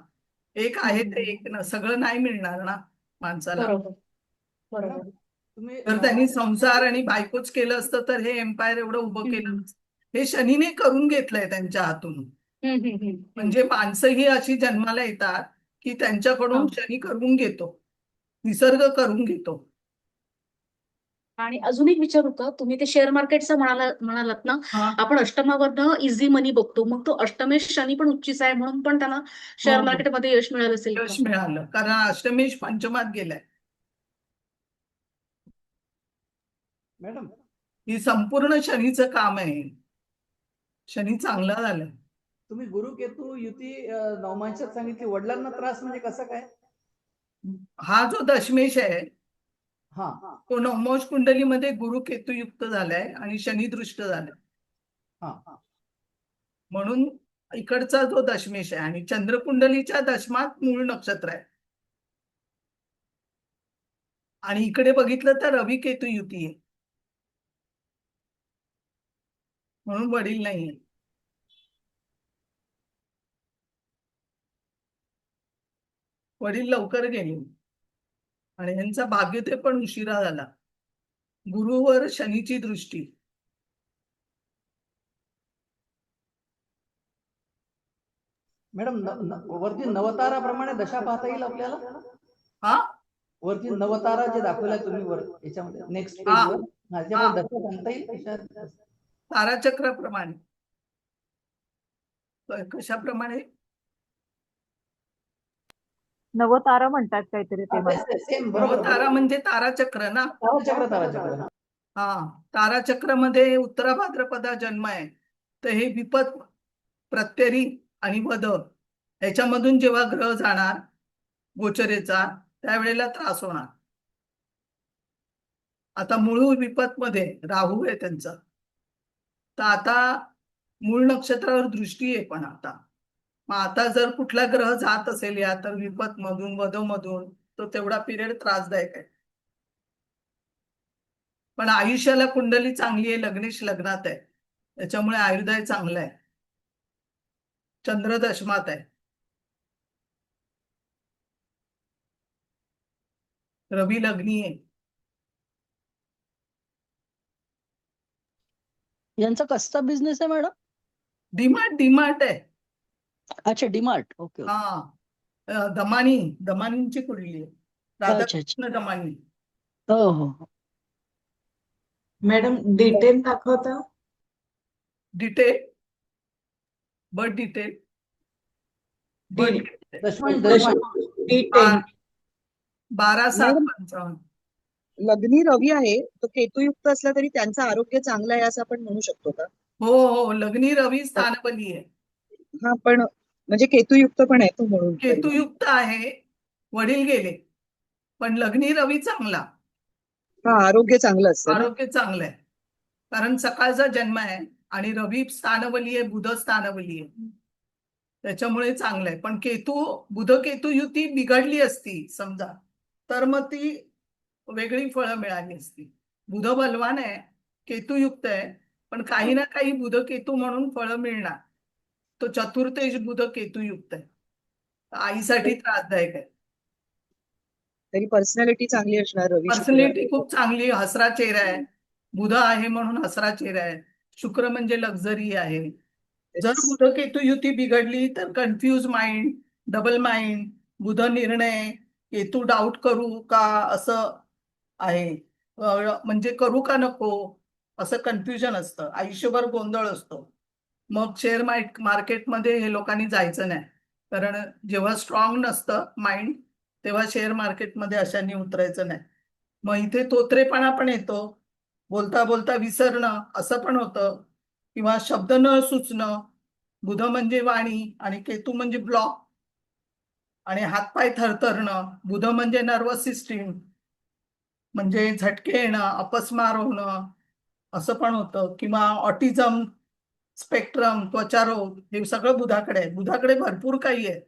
एक आहे ते हम्म, एक ना, सगळं नाही मिळणार ना माणसाला. बरोबर मॅडम बरोबर. तुम्ही जर त्यांनी संसार आणि बायकोच केलं असतं तर हे एम्पायर एवढं उभं केलं हम्म, नसतं. हे शनीने करून घेतलंय त्यांच्या हातून. म्हणजे माणसं ही अशी जन्माला येतात की हा त्यांच्याकडून शनी करून घेतो, निसर्ग करून घेतो. आणि अजून एक विचारू का, तुम्ही ते शेअर मार्केटचं म्हणालात ना, हा, आपण अष्टमावरनं इझी मनी बघतो, मग तो अष्टमेश शनी पण उच्चीच आहे म्हणून पण त्यांना हो शेअर हो, मार्केटमध्ये यश मिळालं असेल का? यश मिळालं कारण अष्टमेश पंचमात गेलाय. मॅडम ही संपूर्ण शनीचं काम आहे. शनी चांगला झालाय. तुम्ही गुरु केतू युती नवमांशात सांगितली, वडिलांना त्रास म्हणजे कसं काय? हा जो दशमेश आहे हा तो नवमोश कुंडलीमध्ये गुरु केतू युक्त झालाय आणि शनी दृष्ट झालाय. हा म्हणून इकडचा जो दशमेश आहे आणि चंद्रकुंडलीच्या दशमात मूळ नक्षत्र आहे. आणि इकडे बघितलं तर रवी केतू युती आहे, म्हणून वडील नाहीये. वडील लवकर गेले आणि यांचा भाग्योदय पण उशिरा झाला. गुरुवर शनीची दृष्टी. मॅडम वरती नवताराप्रमाणे दशा पाहता येईल आपल्याला? हा वरती नवतारा जे दाखवलाय तुम्ही वर याच्यामध्ये नेक्स्ट हा पेजवर ह्याच्यामध्ये दशा सांगता येईल कशा? ताराचक्राप्रमाणे. कशाप्रमाणे? नवतारा म्हणतात काहीतरी ते मला. सेम बरोबर नवतारा म्हणजे ताराचक्र ना. ताराचक्र हा, ताराचक्रामध्ये उत्तरा भाद्रपदा जन्म आहे, तर हे विपत, प्रत्यरी आणि वध ह्याच्यामधून जेव्हा ग्रह जाणार गोचरेचा त्यावेळेला त्रास होणार. आता मूळ विपत मध्ये राहू आहे त्यांचा, तर आता मूळ नक्षत्रावर दृष्टी आहे. पण आता मग आता जर कुठला ग्रह जात असेल या तर विपत मधून वधमधून, तो तेवढा पिरियड त्रासदायक आहे. पण आयुष्याला कुंडली चांगली आहे, लग्नेश लग्नात आहे, त्याच्यामुळे आयुर्दाय चांगलं आहे. चंद्र दशमात आहे, रवी लग्नी आहे. यांचा कसला बिझनेस आहे मॅडम? डीमार्ट आहे. अच्छा, डीमार्ट. Okay okay. हा, दमानींची कुंडली आहे, अच्छा अच्छा. राधाकृष्ण दमानी. हो हो हो. मॅडम डिटेल दाखवता? Detail, birth detail, detail 12/7/55. लग्नी रवी आहे तो केतुयुक्त असला तरी त्यांचं आरोग्य चांगलं आहे असं आपण म्हणू शकतो का? हो हो, लग्नी रवी स्थानबली आहे. हा, पण म्हणजे केतुयुक्त पण आहे तो म्हणून तरी. केतुयुक्त आहे, वडील गेले, पण लग्नी रवी चांगला, हा, आरोग्य चांगलं असतं ना. आरोग्य चांगलं आहे. कारण सकाळचा जन्म आहे आणि रवी स्थानबली आहे, बुध स्थानबली आहे, त्याच्यामुळे चांगलं आहे. पण बुध केतू युती बिघडली असती समजा, तर मग ती वेगळी फळं मिळाली असती. बुध बलवान आहे, केतुयुक्त आहे, पण काही ना काही बुध केतू म्हणून फळं मिळणार. तो चतुर्थेश बुध केतुयुक्त आहे, आईसाठी त्रासदायक आहे. तरी पर्सनॅलिटी चांगली असणार रवी शुक्र. पर्सनॅलिटी खूप चांगली, हसरा चेहरा आहे, बुध आहे म्हणून हसरा चेहरा आहे. शुक्र म्हणजे लक्झरी आहे. जर बुध केतू युती बिघडली तर कन्फ्यूज माइंड, डबल माइंड, बुध निर्णय, केतू डाऊट करू का असं आहे, म्हणजे करू का नको असं कन्फ्युजन असतं, आयुष्यभर गोंधळ असतो. मग शेअर मार्केटमध्ये हे लोकांनी जायचं नाही, कारण जेव्हा स्ट्रॉंग नसतं माइंड तेव्हा शेअर मार्केटमध्ये अशांनी उतरायचं नाही. मग इथे तोत्रेपणा पण येतो, बोलता बोलता विसरणं असं पण होतं, किंवा शब्द न सुचणं. बुध म्हणजे वाणी आणि केतू म्हणजे ब्लॉक आणि हातपाय थरथरणं. बुध म्हणजे नर्वस सिस्टीम, म्हणजे झटके येणं, अपस्मार होणं असं पण होतं, किंवा ऑटिझम स्पेक्ट्रम, त्वचारोग हे सगळं बुधाकडे आहे. बुधाकडे भरपूर काही आहे.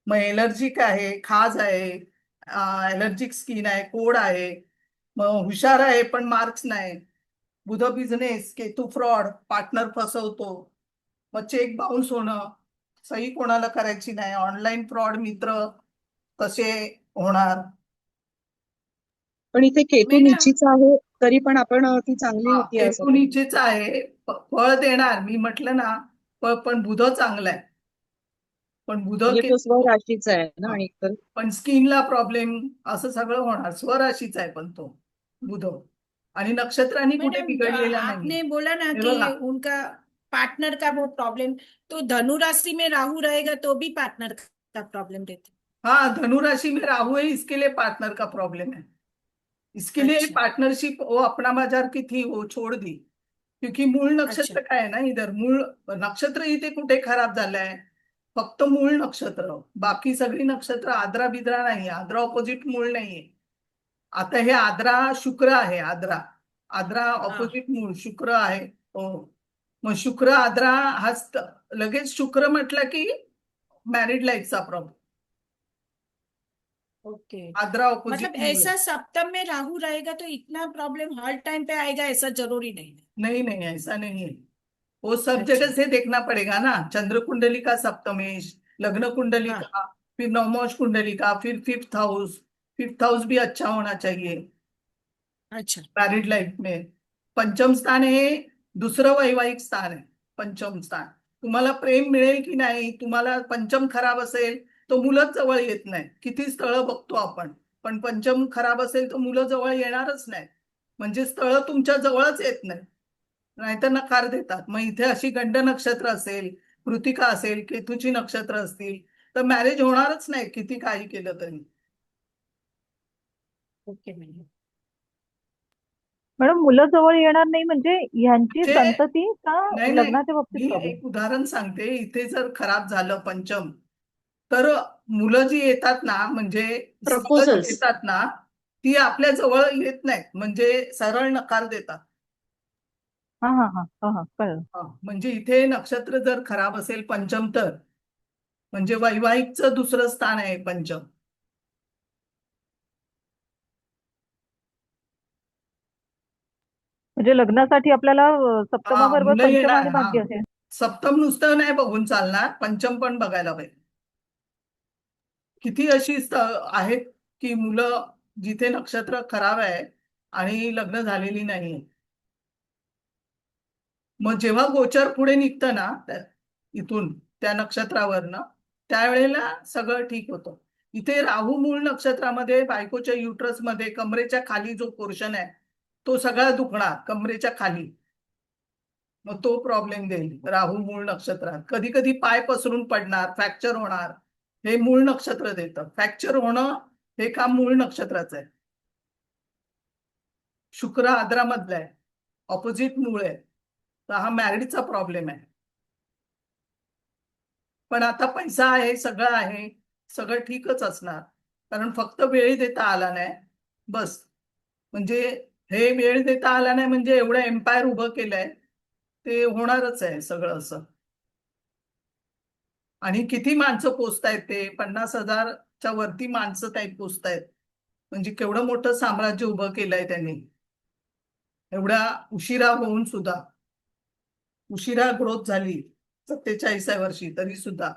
मग एलर्जिक आहे, खाज आहे, एलर्जिक स्किन आहे, कोड आहे, मग हुशार आहे पण मार्क्स नाही, बुध बिझनेस, केतू फ्रॉड, पार्टनर फसवतो, मग चेक बाउन्स होणं, सही कोणाला करायची नाही, ऑनलाईन फ्रॉड, मित्र कसे होणार. पण इथे केतू मॅडम, नीचीचा आहे तरी पण आपण ती चांगली होती असं केतू नीचेच आहे, फळ देणार मी म्हटलं ना, पण बुध चांगला आहे. पण बुध म्हणजे तो केतू स्वराशीचा आहे ना, आणि तर पण स्किनला प्रॉब्लेम असं सगळं होणार. स्वराशीचा आहे पण तो बुध, आणि नक्षत्रांनी कुठे मैडम बिघडलेला नाही. आपने बोला ना हे कि बघा, उनका पार्टनर का बहुत प्रॉब्लम, तो धनु राशि में राहु रहेगा तो भी पार्टनर का प्रॉब्लम देते। हाँ, धनुराशि में राहु है, इसके लिए पार्टनर का प्रॉब्लम है। इसके लिए अच्छा। पार्टनरशिप वो अपना बाजार की थी वो छोड़ दी, क्योंकि मूळ नक्षत्र काय आहे ना, इधर मूळ नक्षत्र इथे कुठे खराब झालंय, फक्त मूळ नक्षत्र, बाकी सगळी नक्षत्र आद्रा बिद्रा नाही, आद्रा ऑपोजिट मूळ नाहीये. आता हे आद्रा शुक्र आहे, आद्रा आद्रा ऑपोजिट मूळ शुक्र आहे. हो, मग शुक्र आद्रा हा लगेच शुक्र म्हटलं की मॅरिड लाईफचा प्रॉब्लेम. ओके, आद्रा ऑपोजिट मतलब ऐसा सप्तम में राहु रहेगा तो इतना प्रॉब्लम हर टाइम पे आएगा ऐसा जरूरी नहीं है। नहीं नहीं, ऐसा नहीं है, वो सब अच्छा। जगह से देखना पड़ेगा ना। चंद्र कुंडली का सप्तमेश, लग्न कुंडली हाँ। का, फिर नवमोश कुंडली का, फिर फिफ्थ हाउस भी अच्छा होना चाहिए अच्छा। मैरिड लाइफ में. पंचम स्थान हे दुसरं वैवाहिक स्थान आहे. पंचम स्थान, तुम्हाला प्रेम मिळेल की नाही, तुम्हाला पंचम खराब असेल तर मुलंच जवळ येत नाही. किती स्थळं बघतो आपण, पण पंचम खराब असेल तर मुलं जवळ येणारच नाही, म्हणजे स्थळं तुमच्या जवळच येत नाही, नाहीतर नकार देतात. मग इथे अशी गंड नक्षत्र असेल, कृतिका असेल, केतूची नक्षत्र असतील तर मॅरेज होणारच नाही किती काही केलं तरी. Okay madam. मॅडम मुलं जवळ येणार नाही म्हणजे ह्यांची जे- संतती का नाही नाही, लग्नाच्या बाबतीत मी प्रॉब्लेम? एक उदाहरण सांगते. इथे जर खराब झालं पंचम, तर मुलं जी येतात ना, म्हणजे स्थळं जी Proposals. येतात ना, ती आपल्या जवळ येत नाहीत, म्हणजे सरळ नकार देतात. हा हा हा हा हा कळलं. म्हणजे इथे नक्षत्र जर खराब असेल पंचम, तर म्हणजे वैवाहिकचं दुसरं स्थान आहे पंचम. म्हणजे लग्नासाठी आपल्याला सप्तमाबरोबर मुलं पंचम येणार. आणि भाग्य असेल. सप्तम नुसतं नाही बघून चालणार, पंचम पण बघायला पाहिजे. किती अशी आहेत की मुलं जिथे नक्षत्र खराब आहे आणि लग्न झालेली नाही. मग जेव्हा गोचर पुढे निघतं ना इथून त्या नक्षत्रावरनं, त्यावेळेला सगळं ठीक होतं. इथे राहू मूळ नक्षत्रामध्ये बायकोच्या युट्रस मध्ये कमरेच्या खाली जो पोर्शन आहे तो सगळा दुखणार, कमरेच्या खाली. मग तो प्रॉब्लेम देईल राहू मूळ नक्षत्रात. कधी कधी पाय पसरून पडणार, फ्रॅक्चर होणार, हे मूळ नक्षत्र देतं. फ्रॅक्चर होणं हे काम मूळ नक्षत्राचं आहे. शुक्र आद्रामधला आहे, ऑपोजिट मूळ आहे, तर हा मॅरिडचा प्रॉब्लेम आहे. पण आता पैसा आहे, सगळं आहे, सगळं ठीकच असणार, कारण फक्त वेळ देता आला नाही बस. म्हणजे हे वेळ देता आला नाही म्हणजे एवढं एम्पायर उभं केलंय, ते होणारच आहे सगळं असं. आणि किती माणसं पोचतायत, ते 50,000च्या वरती माणसं काही पोचतायत, म्हणजे केवढं मोठं साम्राज्य उभं केलंय त्यांनी, एवढ्या उशिरा होऊन सुद्धा. उशिरा ग्रोथ झाली 47व्या वर्षी तरी सुद्धा.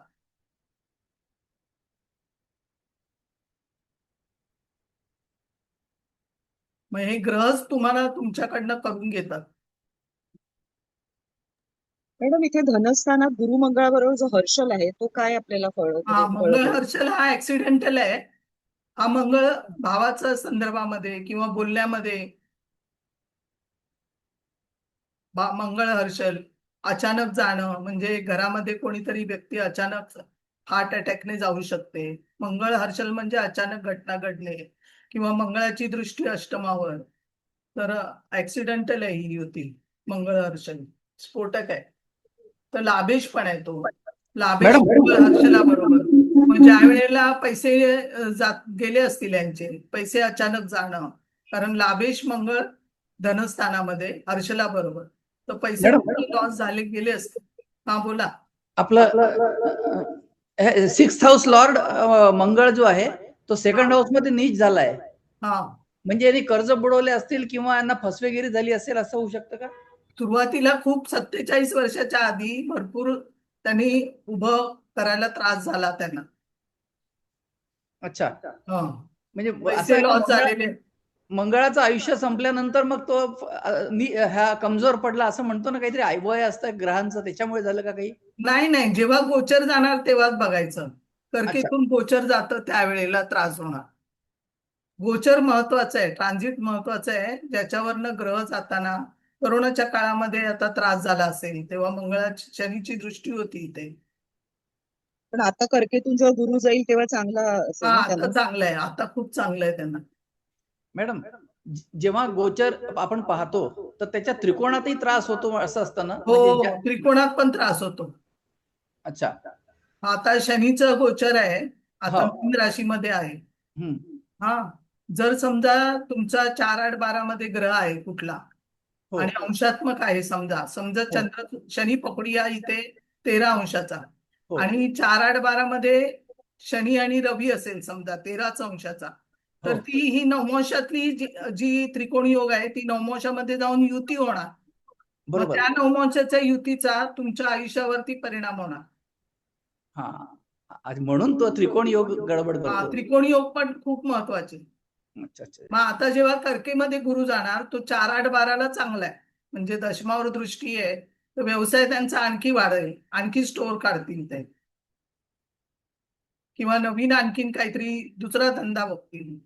मग हे ग्रहच तुम्हाला तुमच्याकडनं करून घेतात. मॅडम इथे धनस्थानात गुरु मंगळाबरोबर जो हर्षल आहे तो काय आपल्याला हा, मंगळ हर्षल हा ऍक्सिडेंटल आहे. हा मंगळ भावाच्या संदर्भामध्ये किंवा बोलण्यामध्ये, मंगळ हर्षल अचानक जाणं, म्हणजे घरामध्ये कोणीतरी व्यक्ती अचानक हार्ट अटॅकने जाऊ शकते. मंगळ हर्षल म्हणजे अचानक घटना घडणे, किंवा मंगळाची दृष्टी अष्टमावर, तर ऍक्सिडेंटल आहे ही युती. मंगळ हर्षल स्फोटक आहे. तर लाभेश पण आहे तो. लाभेश मंगळ हर्षला बरोबर, मग ज्या वेळेला पैसे गेले असतील यांचे, पैसे अचानक जाणं, कारण लाभेश मंगळ धनस्थानामध्ये हर्षला बरोबर, तर पैसे मॅडम लॉस झाले गेले असते. हा बोला. आपलं 6th हाऊस लॉर्ड मंगळ जो आहे तो सेकंड हाऊस मध्ये नीच झालाय. हा म्हणजे यांनी कर्ज बुडवले असतील किंवा यांना फसवेगिरी झाली असेल असं होऊ शकतं का? सुरुवातीला खूप 47 वर्षाच्या आधी भरपूर त्यांनी उभं करायला त्रास झाला त्यांना. अच्छा. हा म्हणजे असं पैसे आहे का लॉस झालेले. मंगळाचं आयुष्य संपल्यानंतर मग तो ह्या कमजोर पडला असं म्हणतो ना, काहीतरी वय असतं ग्रहांचं, त्याच्यामुळे झालं का काही? नाही नाही, जेव्हा गोचर जाणार तेव्हाच बघायचं. अच्छा. कर्केतून गोचर जातं त्यावेळेला त्रास होणार. गोचर महत्वाचं आहे, ट्रान्झिट महत्वाचं आहे. ज्याच्यावरनं ग्रह जाताना कोरोनाच्या काळामध्ये आता त्रास झाला असेल तेव्हा मंगळाची शनीची दृष्टी होती इथे. पण आता कर्केतून जेव्हा गुरु जाईल तेव्हा चांगला असेल हा ना आता त्यांना. चांगलं आहे, आता खूप चांगलं आहे त्यांना. मॅडम जेव्हा गोचर आपण पाहतो तर त्याच्या त्रिकोणातही त्रास होतो असं असतं ना? हो म्हणजे त्रिकोणात पण त्रास होतो. अच्छा. आता शनीचं गोचर आहे, आता हो. मीन राशीमध्ये आहे. हम्म. हा जर समजा तुमचा 4-8-12 मध्ये ग्रह आहे कुठला हो. आणि अंशात्मक आहे, समजा समजा हो. चंद्र शनी पकडूया इथे 13 अंशाचा हो. आणि 4-8-12 मध्ये शनी आणि रवी असेल समजा 13 अंशाचा, तर हो. ती ही नवमोशातली जी त्रिकोणी योग आहे ती नवमोशामध्ये जाऊन युती होणार. मग बरोबर. त्या नवमोशाच्या युतीचा तुमच्या आयुष्यावरती परिणाम होणार. हा म्हणून तो त्रिकोण योग गडबड हा करतो. त्रिकोणी योग पण खूप महत्वाचे. अच्छा अच्छा. मग आता जेव्हा कर्केमध्ये गुरु जाणार तो 4-8-12 चांगला आहे, म्हणजे दशमावर दृष्टी आहे, तर व्यवसाय त्यांचा आणखी वाढेल, आणखी स्टोर काढतील ते, किंवा नवीन आणखीन काहीतरी दुसरा धंदा बघतील,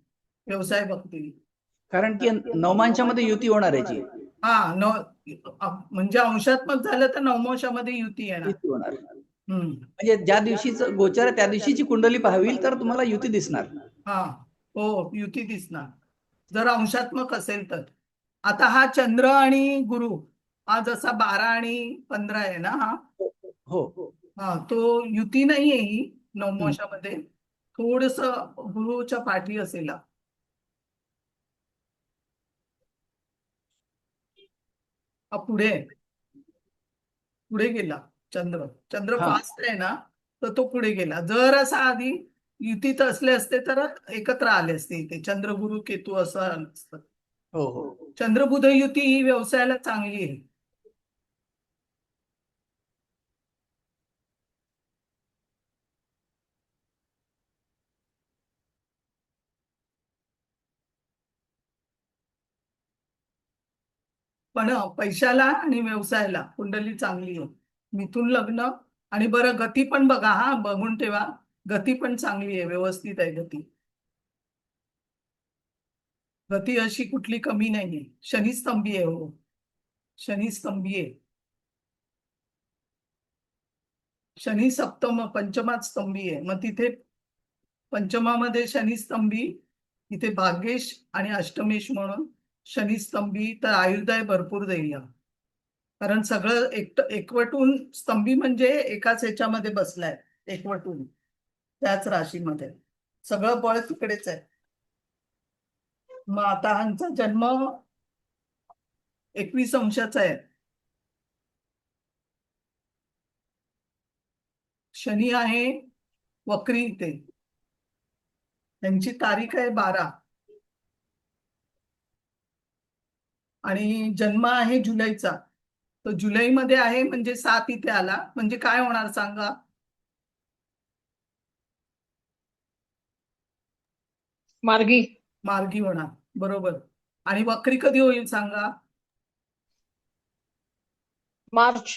व्यवसाय बघतील. कारण की नवमांशामध्ये युती होणार याची. हा म्हणजे अंशात्मक झालं तर नवमोशामध्ये युती येणार. युती होणार. हम्म. म्हणजे ज्या दिवशीचं गोचर आहे त्या दिवशीची कुंडली पाहावी तर तुम्हाला युती दिसणार. हा हो युती दिसणार जर अंशात्मक असेल तर. आता हा चंद्र आणि गुरु हा जसा 12 आणि 15 आहे ना, हो. हा तो युती नाहीये ही हम्म. नवमोशामध्ये, थोडस गुरुच्या पाठी असेल. पुढे पुढे गेला चंद्र. चंद्र हा. फास्ट आहे ना, तर तो पुढे गेला. जर असा आधी युतीत असले असते तर एकत्र आले असते इथे चंद्र गुरु केतू असं असतं. हो हो. चंद्रबुध युती ही व्यवसायाला चांगली आहे. पण पैशाला आणि व्यवसायाला कुंडली चांगली आहे. मिथुन लग्न आणि बरं गती पण बघा, हा बघून ठेवा, गती पण चांगली आहे, व्यवस्थित आहे गती. गती अशी कुठली कमी नाहीये. शनी स्तंभी आहे. हो शनी स्तंभी आहे. शनी सप्तम पंचमात स्तंभी आहे. मग तिथे पंचमामध्ये शनी स्तंभी, तिथे भाग्येश आणि अष्टमेश म्हणून शनी स्तंभी, तर आयुर्दाय भरपूर देईल. कारण सगळं एकवटून स्तंभी म्हणजे एकाच ह्याच्यामध्ये बसलाय, एकवटून त्याच राशीमध्ये सगळं बळ तिकडेच आहे. मग आता ह्यांचा जन्म 21 अंशाचा आहे. शनी आहे वक्री इथे, त्यांची तारीख आहे 12 आणि जन्म आहे जुलैचा. तो जुलैमध्ये आहे म्हणजे 7 इथे आला, म्हणजे काय होणार सांगा? मार्गी. मार्गी होणार. बरोबर. आणि वक्री कधी होईल सांगा? मार्च.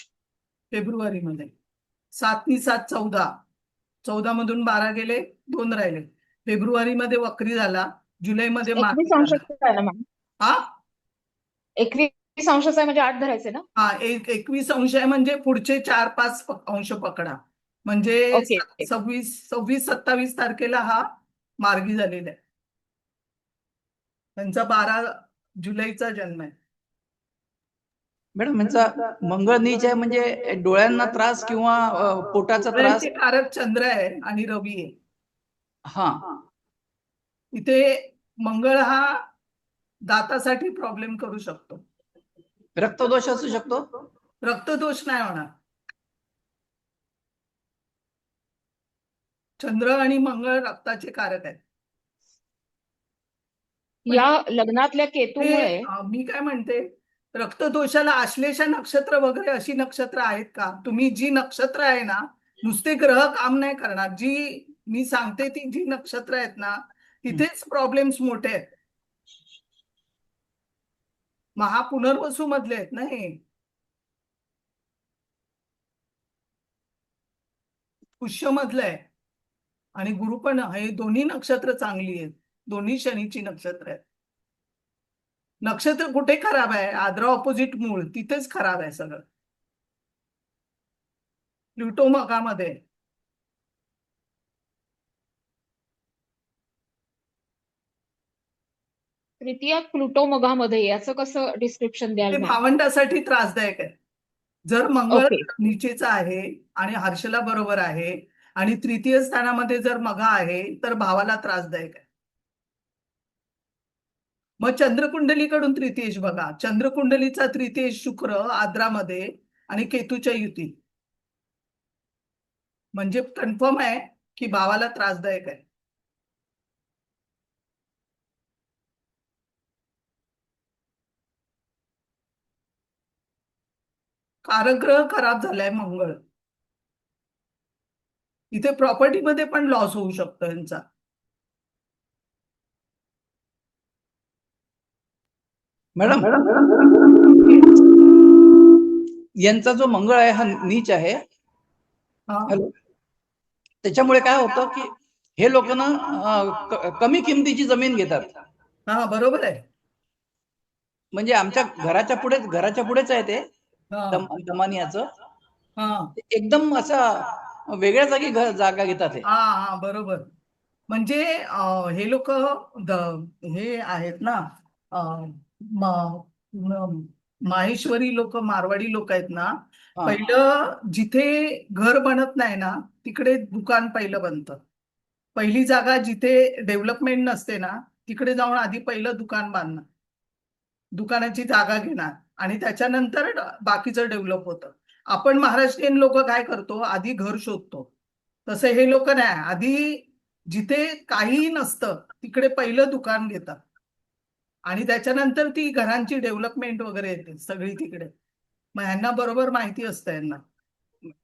फेब्रुवारीमध्ये. 7 × 7 14, 14 मधून 12 गेले, 2 राहिले. फेब्रुवारीमध्ये वक्री झाला, जुलैमध्ये 21 मार्गी झाला. अंशाचा आहे ना मॅम? हा 21 अंशाचा आहे म्हणजे 8 धरायचे ना? हा 21 अंश आहे म्हणजे पुढचे 4-5 अंश पकडा, म्हणजे ओके. 26-27 तारखेला हा मार्गी झालेला आहे. त्यांचा 12 जुलैचा जन्म आहे. मॅडम यांचा मंगळ नीच आहे म्हणजे डोळ्यांना त्रास किंवा पोटाचा त्रास. डोळ्यांचे कारक चंद्र आहे आणि रवी आहे. हा इथे मंगळ हा दातासाठी प्रॉब्लेम करू शकतो. रक्तदोष असू शकतो. रक्तदोष नाही होणार. चंद्र आणि मंगळ रक्ताचे कारक आहेत. या लग्नातल्या ते केतूमुळे मी काय म्हणते, रक्तदोषाला आश्लेषा नक्षत्र वगैरे अशी नक्षत्र आहेत का? तुम्ही जी नक्षत्र आहे ना, नुसते ग्रह काम नाही करणार. जी मी सांगते ती जी नक्षत्र आहेत ना, तिथेच प्रॉब्लेम्स मोठे आहेत. महापुनर्वसू मधले आहेत ना हे. पुष्य मधलं आहे आणि गुरु पण हे दोन्ही नक्षत्र चांगली आहेत. दोन्ही शनीची नक्षत्र आहेत. नक्षत्र कुठे खराब आहे? आद्रा ऑपोजिट मूळ, तिथेच खराब आहे सगळं. प्लुटो मगामध्ये. तृतीयात प्लुटो मघामध्ये याचं कसं डिस्क्रिप्शन द्याल ते मॅडम? भावंडासाठी त्रासदायक आहे. जर मंगळ ओके. नीचेचा आहे आणि हर्षला बरोबर आहे आणि तृतीय स्थानामध्ये जर मघा आहे तर भावाला त्रासदायक आहे. मग चंद्रकुंडलीकडून तृतीयेश बघा. चंद्रकुंडलीचा तृतीयेश शुक्र आद्रामध्ये आणि केतूच्या युती, म्हणजे कन्फर्म आहे की भावाला त्रासदायक आहे. कारग्रह खराब झालाय मंगळ. इथे प्रॉपर्टीमध्ये पण लॉस होऊ शकतो यांचा. मॅडम, यांचा जो मंगळ आहे हा नीच आहे. हा. हॅलो. त्याच्यामुळे काय होतं की हे लोक ना कमी किमतीची जमीन घेतात. हा बरोबर आहे. म्हणजे आमच्या घराच्या पुढेच आहे ते हा. दमानियाचं. हा एकदम असा वेगळ्या जागी जागा घेतात हे. हा हा बरोबर. म्हणजे हे लोक हे आहेत ना, माहेश्वरी लोक, मारवाडी लोक आहेत ना. हा. पहिलं जिथे घर बनत नाही ना तिकडे दुकान पहिलं बनतं. पहिली जागा जिथे डेव्हलपमेंट नसते ना तिकडे जाऊन आधी पहिलं दुकान बांधणार, दुकानाची जागा घेणार आणि त्याच्यानंतर बाकीचं डेव्हलप होतं. आपण महाराष्ट्रीयन लोक काय करतो, आधी घर शोधतो. तसं हे लोक नाही, आधी जिथे काहीही नसतं तिकडे पहिलं दुकान घेतात आणि त्याच्यानंतर ती घरांची डेव्हलपमेंट वगैरे येते सगळी तिकडे. मग ह्यांना बरोबर माहिती असतं यांना.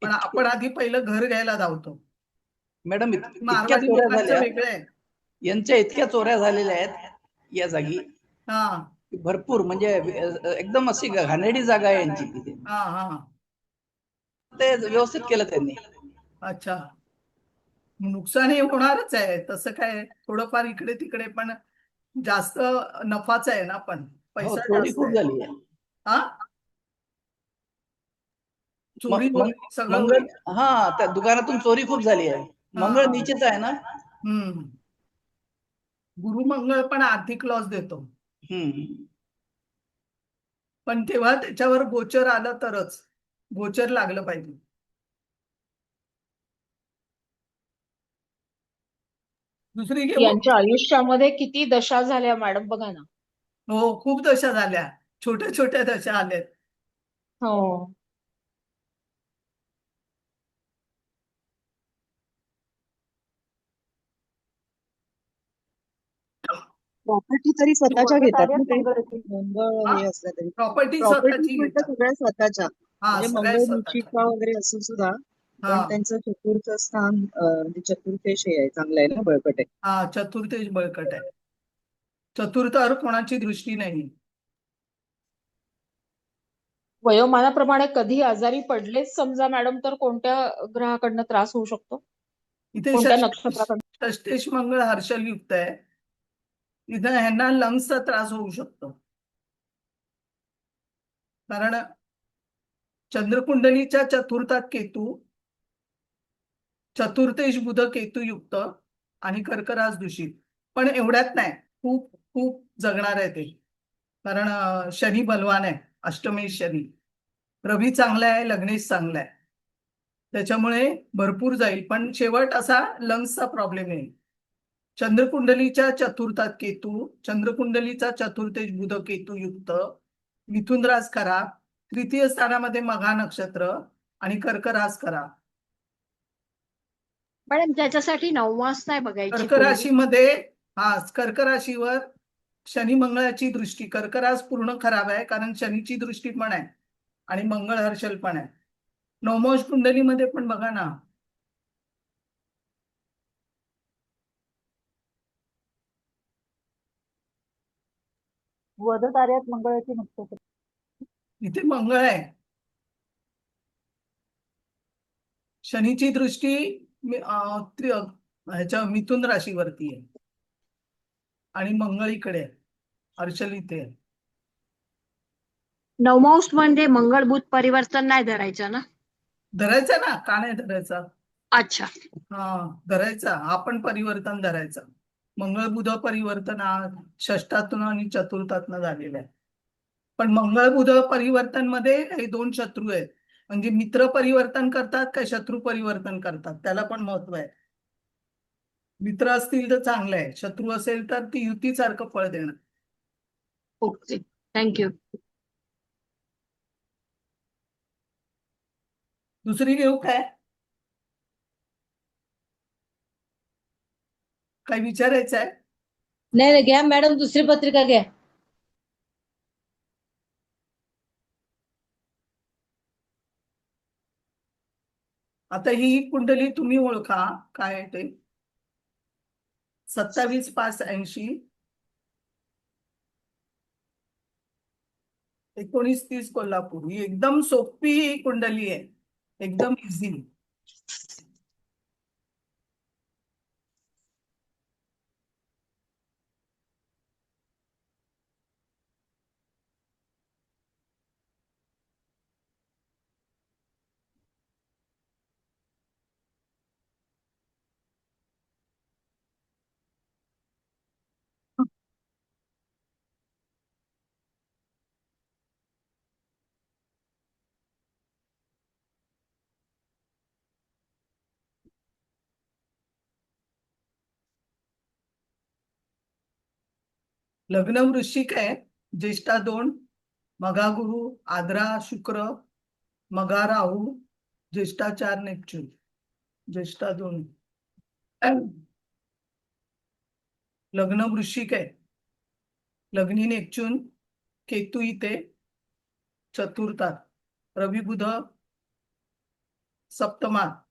पण आपण आधी पहिलं घर घ्यायला धावतो. मॅडम, इतक्या मारवाडी चोऱ्या लोकांचं झाल्या, वेगळं आहे. यांच्या इतक्या चोऱ्या झालेल्या आहेत या जागी. हा भरपूर, म्हणजे एकदम अशी घाणेरडी जागा आहे यांची तिथे. हा हा. ते व्यवस्थित केलं त्यांनी. अच्छा. नुकसान हे होणारच आहे. तसं काय थोडंफार इकडे तिकडे, पण जास्त नफाच आहे ना. पण हो, पैसा चोरी जास्त खूप आहे. झाली आहे. हा चोरी सगळं मंगळ, होईल. हा, त्या दुकानातून चोरी खूप झाली आहे. मंगळ हा. नीचेच आहे ना. गुरु मंगळ पण आर्थिक लॉस देतो. हम्म. पण तेव्हा त्याच्यावर गोचर आलं तरच. गोचर लागलं पाहिजे. दुसरी घेऊ. यांच्या आयुष्यामध्ये किती दशा झाल्या मॅडम बघा ना. हो, खूप दशा झाल्या. छोट्या छोट्या दशा आल्यात. हो. प्रॉपर्टी तरी स्वतःच्या घेतात ना ते. मंगळ येते. मंगळ हा? हे असलं तरी प्रॉपर्टी प्रॉपर्टी स्वतःची म्हटलं घेतात. सगळ्या स्वतःच्या. हा, म्हणजे सगळ्या मंगळ स्वतःच्या. निश्चितता वगैरे असून सुद्धा पण हा त्यांचं चतुर्थ स्थान म्हणजे चतुर्थेश हे आहे, चांगलं आहे ना, बळकट आहे. हा, चतुर्थेश बळकट आहे. चतुर्थावर कोणाची दृष्टी नाही. वयोमानाप्रमाणे कधी आजारी पडलेच समजा मॅडम तर कोणत्या ग्रहाकडनं त्रास होऊ शकतो? इथे कोणत्या नक्षत्राकडनं? षष्टेश मंगळ हर्षल युक्त आहे. इथं ह्यांना लंग्सचा त्रास होऊ शकतो. कारण चंद्रकुंडलीच्या चतुर्थात केतू, चतुर्थेश बुध केतू युक्त आणि कर्करास दूषित. पण एवढ्यात नाही, खूप खूप जगणार आहे ते. कारण शनी बलवान आहे, अष्टमेश शनी. रवी चांगला आहे, लग्नेश चांगला आहे, त्याच्यामुळे भरपूर जाईल. पण शेवट असा लंग्सचा प्रॉब्लेम येईल. चंद्रकुंडलीच्या चतुर्थात केतू, चंद्रकुंडलीचा चतुर्थेश बुध केतू युक्त मिथुन रास करा, तृतीय स्थानामध्ये मघा नक्षत्र आणि कर्क रास करा. मॅडम त्याच्यासाठी 9 नाही बघायची कर्क कुंडली. राशीमध्ये कर्क राशीवर शनी मंगळाची दृष्टी, कर्क रास पूर्ण खराब आहे कारण शनीची दृष्टी पण आहे आणि मंगळ हर्षल पण आहे. नवमोष कुंडलीमध्ये पण बघा ना, वध कार्यात मंगळाची नक्षत्र. इथे मंगळ आहे. शनीची दृष्टी ह्याच्या मिथुन राशीवरती आहे आणि मंगळ इकडे आहे, हर्षल इथे आहे. 9 म्हणजे मंगळ बुध परिवर्तन नाही धरायचं ना? धरायचा ना, का नाही धरायचा? अच्छा. धरायचा, आपण परिवर्तन धरायचा. मंगळ बुध परिवर्तन षष्ठातून आणि चतुर्थातून झालेलं आहे. पण मंगळ बुध परिवर्तन मध्ये हे 2 शत्रू आहेत. म्हणजे मित्र परिवर्तन करतात का शत्रू परिवर्तन करतात त्याला पण महत्व आहे. मित्र असतील तर चांगलं आहे, शत्रू असेल तर ती युतीसारखं फळ देणार. Okay, thank you. दुसरी घेऊ काय? काय विचारायचं आहे? नाही घ्या मॅडम, दुसरी पत्रिका घ्या. आता ही कुंडली तुम्ही ओळखा काय आहे ते. 27-5-80 19-30 कोल्हापूर. ही एकदम सोपी कुंडली आहे, एकदम इझी. लग्न वृश्चिक आहे, ज्येष्ठा 2, मघा गुरु, आद्रा शुक्र, मघा राहू, ज्येष्ठा 4 नेपच्यून, ज्येष्ठा 2. लग्न वृश्चिक आहे, लग्नी नेपच्यून, केतू इथे चतुर्थात, रवी बुध सप्तमात,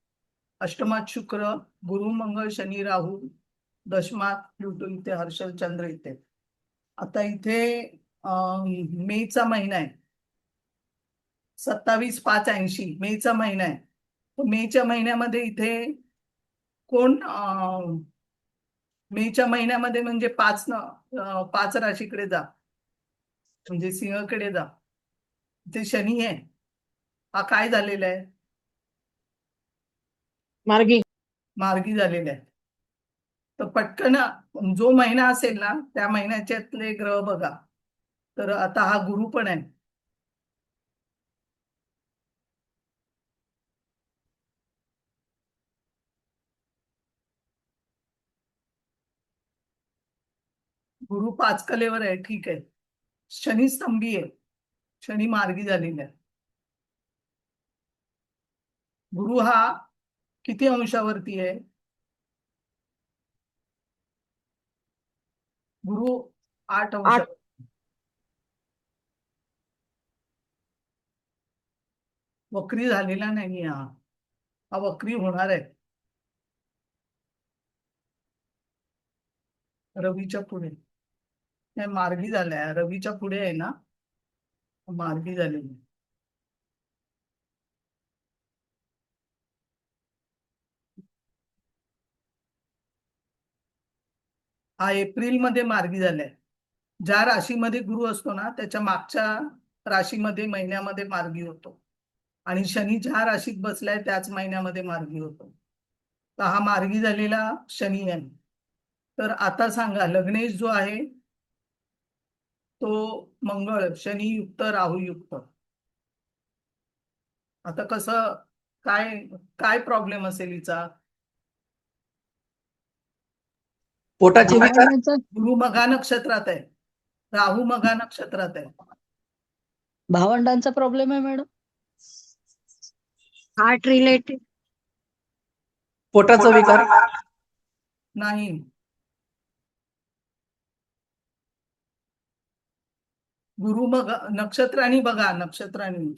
अष्टमात शुक्र, गुरु मंगळ शनी राहू, दशमात प्लुटो इथे, हर्षल चंद्र इथे. आता इथे मेचा महिना आहे, 27-5-80 मेचा महिना आहे. मेच्या महिन्यामध्ये इथे कोण मेच्या महिन्यामध्ये म्हणजे 5 राशीकडे जा, म्हणजे सिंहकडे जा. इथे शनी आहे, हा काय झालेला आहे? मार्गी झालेला आहे. तर पटकन जो महिना असेल ना त्या महिन्याच्यातले ग्रह बघा. तर आता हा गुरु पण आहे, गुरु 5 कलेवर आहे, ठीक आहे. शनी स्तंभी आहे, शनी मार्गी झालेला आहे. गुरु हा किती अंशावरती आहे? गुरु 8 अंश. वक्री झालेला नाही, हा वक्री होणार आहे रवीच्या पुढे. मार्गी झालाय, रवीच्या पुढे आहे ना, मार्गी झालेली. हा एप्रिल मध्ये मार्गी झालाय. ज्या राशीमध्ये गुरु असतो ना त्याच्या मागच्या राशीमध्ये महिन्यामध्ये मार्गी होतो आणि शनी ज्या राशीत बसलाय त्याच महिन्यामध्ये मार्गी होतो. तर हा मार्गी झालेला शनी आहे. तर आता सांगा, लग्नेश जो आहे तो मंगळ शनी युक्त राहू युक्त. आता कसं काय काय प्रॉब्लेम असेल हिचा? पोटाचे विकार. गुरु मघा नक्षत्रात आहे, राहू मघा नक्षत्रात आहे. भावंडांचा प्रॉब्लेम आहे मॅडम. Heart related. पोटाचा विकार. नाही. गुरु मग नक्षत्रानी बघा, नक्षत्रानी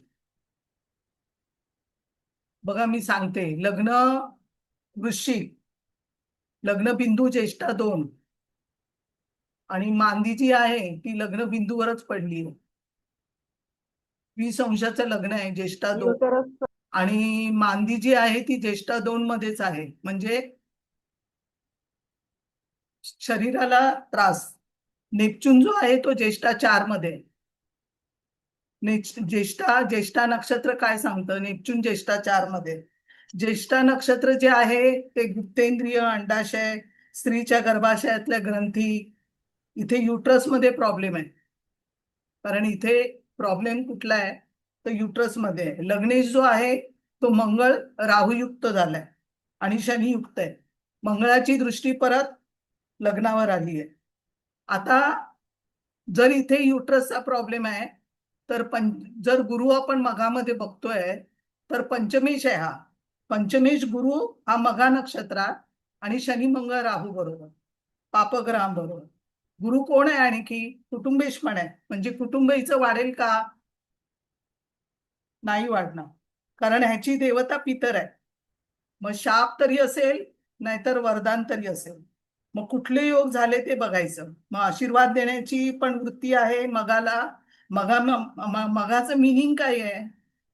बघा, मी सांगते. लग्न वृश्चिक, लग्न बिंदू ज्येष्ठा 2 आणि मांदी जी आहे ती लग्न बिंदूवरच पडली. 20 अंशाचं लग्न आहे ज्येष्ठा 2 युटरस आणि मांदी जी आहे ती ज्येष्ठा 2 मध्येच आहे. म्हणजे शरीराला त्रास. नेपच्यून जो आहे तो ज्येष्ठा 4 मध्ये आहे. ज्येष्ठा नक्षत्र काय सांगतं? नेपच्यून ज्येष्ठा 4 मध्ये. ज्येष्ठा नक्षत्र जे आहे ते गुप्तेंद्रिय, अंडाशय, स्त्रीच्या गर्भाशयातल्या ग्रंथी, इथे युट्रस मध्ये प्रॉब्लेम आहे. कारण इथे प्रॉब्लेम कुठला आहे तर युट्रस मध्ये आहे. लग्नेश जो आहे तो मंगळ राहुयुक्त झालाय आणि शनियुक्त आहे. मंगळाची दृष्टी परत लग्नावर आली आहे. आता जर इथे युट्रसचा प्रॉब्लेम आहे तर जर गुरु आपण मघामध्ये बघतोय तर पंचमेश आहे. हा पंचमेश गुरु हा मघा नक्षत्रात आणि शनी मंगळ राहू बरोबर, पापग्रहांबरोबर. गुरु कोण आहे? आणखी कुटुंबेश पण आहे. म्हणजे कुटुंब हिचं वाढेल का? नाही वाढणार, कारण ह्याची देवता पितर आहे. मग शाप तरी असेल नाहीतर वरदान तरी असेल. मग कुठले योग झाले ते बघायचं. मग आशीर्वाद देण्याची पण वृत्ती आहे मगाला. मगाचं मिनिंग काय आहे?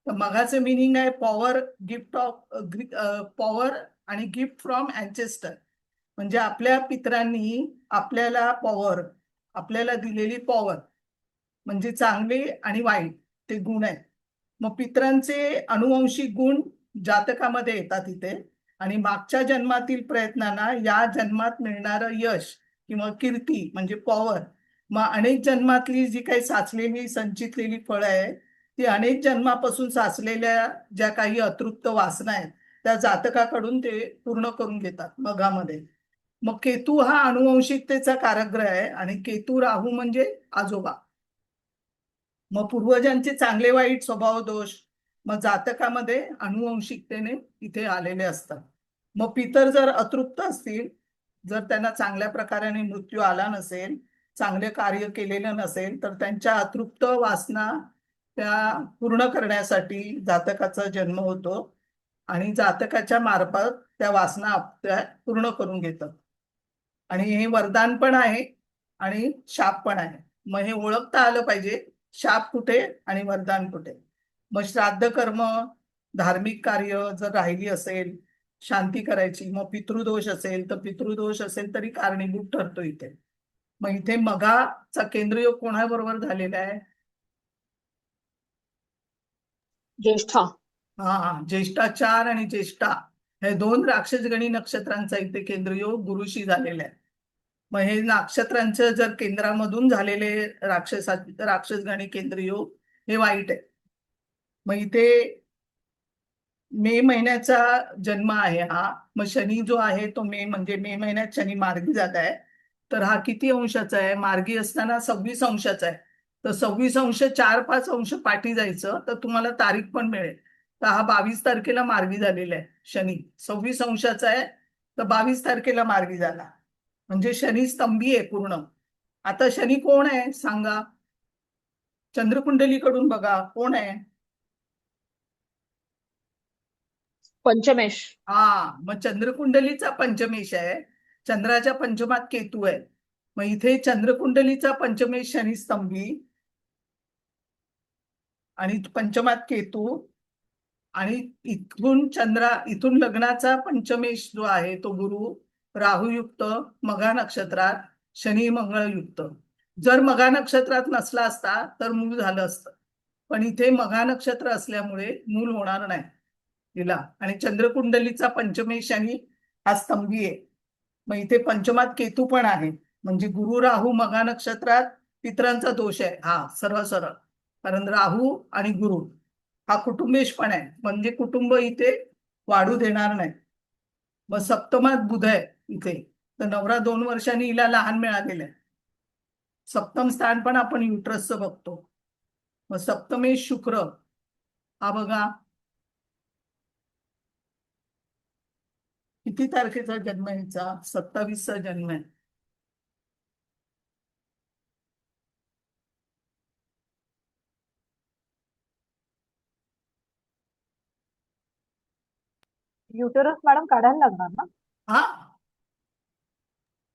तर मगाचं मिनिंग आहे पॉवर, गिफ्ट ऑफ पॉवर आणि गिफ्ट फ्रॉम अँचेस्टर. म्हणजे आपल्या पितरांनी आपल्याला पॉवर, आपल्याला दिलेली पॉवर, म्हणजे चांगले आणि वाईट ते गुण आहेत. मग पितरांचे अनुवंशिक गुण जातकामध्ये येतात इथे आणि मागच्या जन्मातील प्रयत्नांना या जन्मात मिळणारं यश किंवा कीर्ती म्हणजे पॉवर, मग अनेक जन्मातली जी काही साचलेली संचितलेली फळं आहेत ती अनेक जन्मापासून साचलेल्या ज्या काही अतृप्त वासना आहेत त्या जातकाकडून ते पूर्ण करून घेतात मगामध्ये. मग केतू हा अनुवंशिकतेचा कारकग्रह आहे आणि केतू राहू म्हणजे आजोबा. मग पूर्वजांचे चांगले वाईट स्वभाव दोष मग जातकामध्ये अनुवंशिकतेने इथे आलेले असतात. मग पितर जर अतृप्त असतील, जर त्यांना चांगल्या प्रकारे मृत्यू आला नसेल, चांगले कार्य केलेलं नसेल, तर त्यांच्या अतृप्त वासना त्या पूर्ण करण्यासाठी जातकाचा जन्म होतो आणि जातकाच्या मार्फत त्या वासना पूर्ण करून घेतात. आणि हे वरदान पण आहे आणि शाप पण आहे. मग हे ओळखता आलं पाहिजे, शाप कुठे आणि वरदान कुठे. मग श्राद्ध कर्म, धार्मिक कार्य जर राहिली असेल, शांती करायची. मग पितृदोष असेल तर पितृदोष असेल तरी कारणीभूत ठरतो इथे. मग इथे मघाचा केंद्रयोग कोणाबरोबर झालेला आहे? ज्येष्ठा. हा, ज्येष्ठा 4 आणि ज्येष्ठा हे 2 राक्षसगणी नक्षत्रांचा इथे केंद्रयोग गुरुशी झालेला आहे. मग हे नक्षत्रांचं जर केंद्रामधून झालेले राक्षसगणी केंद्रयोग हे वाईट आहे. मग इथे मे महिन्याचा जन्म आहे हा. मग शनी जो आहे तो मे महिन्यात शनी मार्गी जात आहे. तर हा किती अंशाचा आहे? मार्गी असताना 26 अंशाचा आहे. तर 26 अंश 4-5 अंश पाठी जायचं तर तुम्हाला तारीख पण मिळेल. तर हा 22 तारखेला मार्गी झालेला आहे शनी. 26 अंशाचा आहे तर 22 तारखेला मार्गी झाला. म्हणजे शनी स्तंभी आहे पूर्ण. आता शनी कोण आहे सांगा? चंद्रकुंडलीकडून बघा कोण आहे? पंचमेश. हा, मग चंद्रकुंडलीचा पंचमेश आहे. चंद्राच्या पंचमात केतू आहे. मग इथे चंद्रकुंडलीचा पंचमेश शनी स्तंभी आणि पंचमात केतू आणि इथून लग्नाचा पंचमेश जो आहे तो गुरु राहुयुक्त मघा नक्षत्रात, शनी मंगळयुक्त. जर मघा नक्षत्रात नसला असता तर मूल झालं असतं, पण इथे मघा नक्षत्र असल्यामुळे मूल होणार नाही तिला. आणि चंद्रकुंडलीचा पंचमेश शनी हा स्तंभी आहे. मग इथे पंचमात केतू पण आहे. म्हणजे गुरु राहू मघा नक्षत्रात पितरांचा दोष आहे हा सरळ सरळ. कारण राहू आणि गुरु हा कुटुंबेश पण आहे, म्हणजे कुटुंब इथे वाढू देणार नाही. मग सप्तमात बुध आहे इथे, तर नवरा 2 वर्षांनी हिला लहान मिळालेला आहे. सप्तम स्थान पण आपण युट्रसचं बघतो. मग सप्तमेश शुक्र हा बघा किती तारखेचा जन्म आहे हिचा? 27चा जन्म आहे. युटरस मॅडम काढायला लागणार ना? हा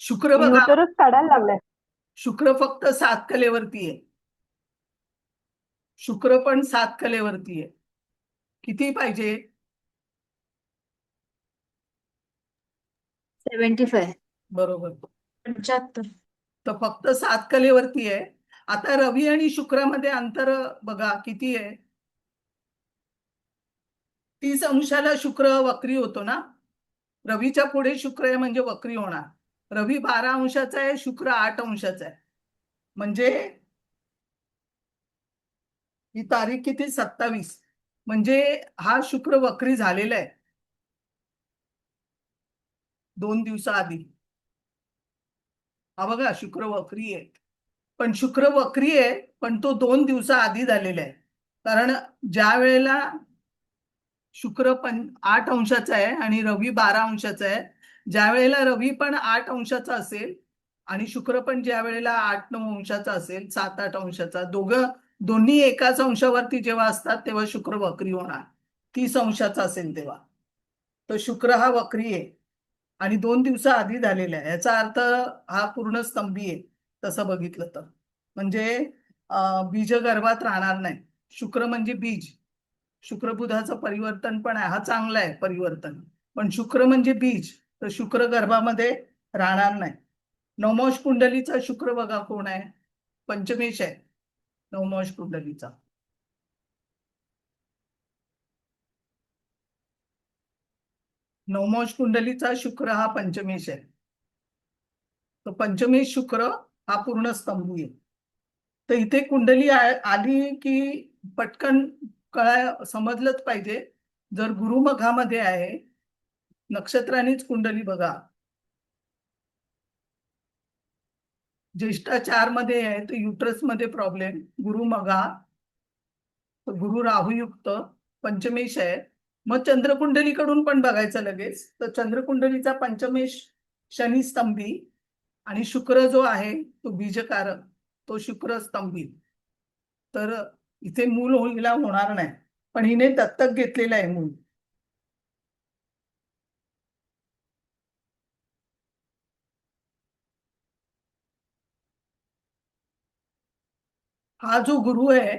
शुक्र बघा, युटरस काढायला लागलाय. शुक्र फक्त 7 कलेवरती आहे. शुक्र पण 7 कलेवरती आहे. किती पाहिजे? 75. बरोबर. 75. तर फक्त 7 कलेवरती आहे. आता रवी आणि शुक्रामध्ये अंतर बघा किती आहे? 30 अंशाला शुक्र वक्री होतो ना. रवीच्या पुढे शुक्र आहे म्हणजे वक्री होणार. रवी 12 अंशाचा आहे, शुक्र 8 अंशाचा आहे. म्हणजे ही तारीख किती? 27. म्हणजे हा शुक्र वक्री झालेला आहे 2 दिवसाआधी. हा बघा शुक्र वक्री आहे, पण शुक्र वक्री आहे पण तो 2 दिवसाआधी झालेला आहे. कारण ज्या वेळेला शुक्र 8 अंशाचा आहे आणि रवी 12 अंशाचा आहे, ज्या वेळेला रवी पण 8 अंशाचा असेल आणि शुक्र पण ज्या वेळेला 8-9 अंशाचा असेल, 7-8 अंशाचा, दोन्ही एकाच अंशावरती जेव्हा असतात तेव्हा शुक्र वक्री होणार. 30 अंशाचा असेल तेव्हा. तर शुक्र हा वक्री आहे आणि 2 दिवसाआधी झालेला आहे. याचा अर्थ हा पूर्ण स्तंभी आहे तसं बघितलं तर. म्हणजे बीज गर्भात राहणार नाही. शुक्र म्हणजे बीज. शुक्र बुधाचं परिवर्तन पण आहे, हा चांगला आहे परिवर्तन, पण शुक्र म्हणजे बीज, तर शुक्र गर्भामध्ये राहणार नाही. नवमांश कुंडलीचा शुक्र बघा कोण आहे? पंचमेश आहे नवमांश कुंडलीचा. नवमांश कुंडलीचा शुक्र हा पंचमेश आहे. तो पंचमेश शुक्र हा पूर्ण स्तंभी आहे. तर इथे कुंडली आली की पटकन समजलंच पाहिजे. जर गुरु मघामध्ये आहे, नक्षत्रानेच कुंडली बघा. ज्येष्ठा 4 मध्ये आहे तर युट्रस मध्ये प्रॉब्लेम. गुरु मघा, गुरु राहुयुक्त, पंचमेश आहे. मग चंद्रकुंडलीकडून पण बघायचं लगेच. तर चंद्रकुंडलीचा पंचमेश शनी स्तंभी आणि शुक्र जो आहे तो बीजकारक, तो शुक्र स्तंभी. तर इथे मूल हिला होणार नाही, पण हिने दत्तक घेतलेलं आहे मूल. हा जो गुरु आहे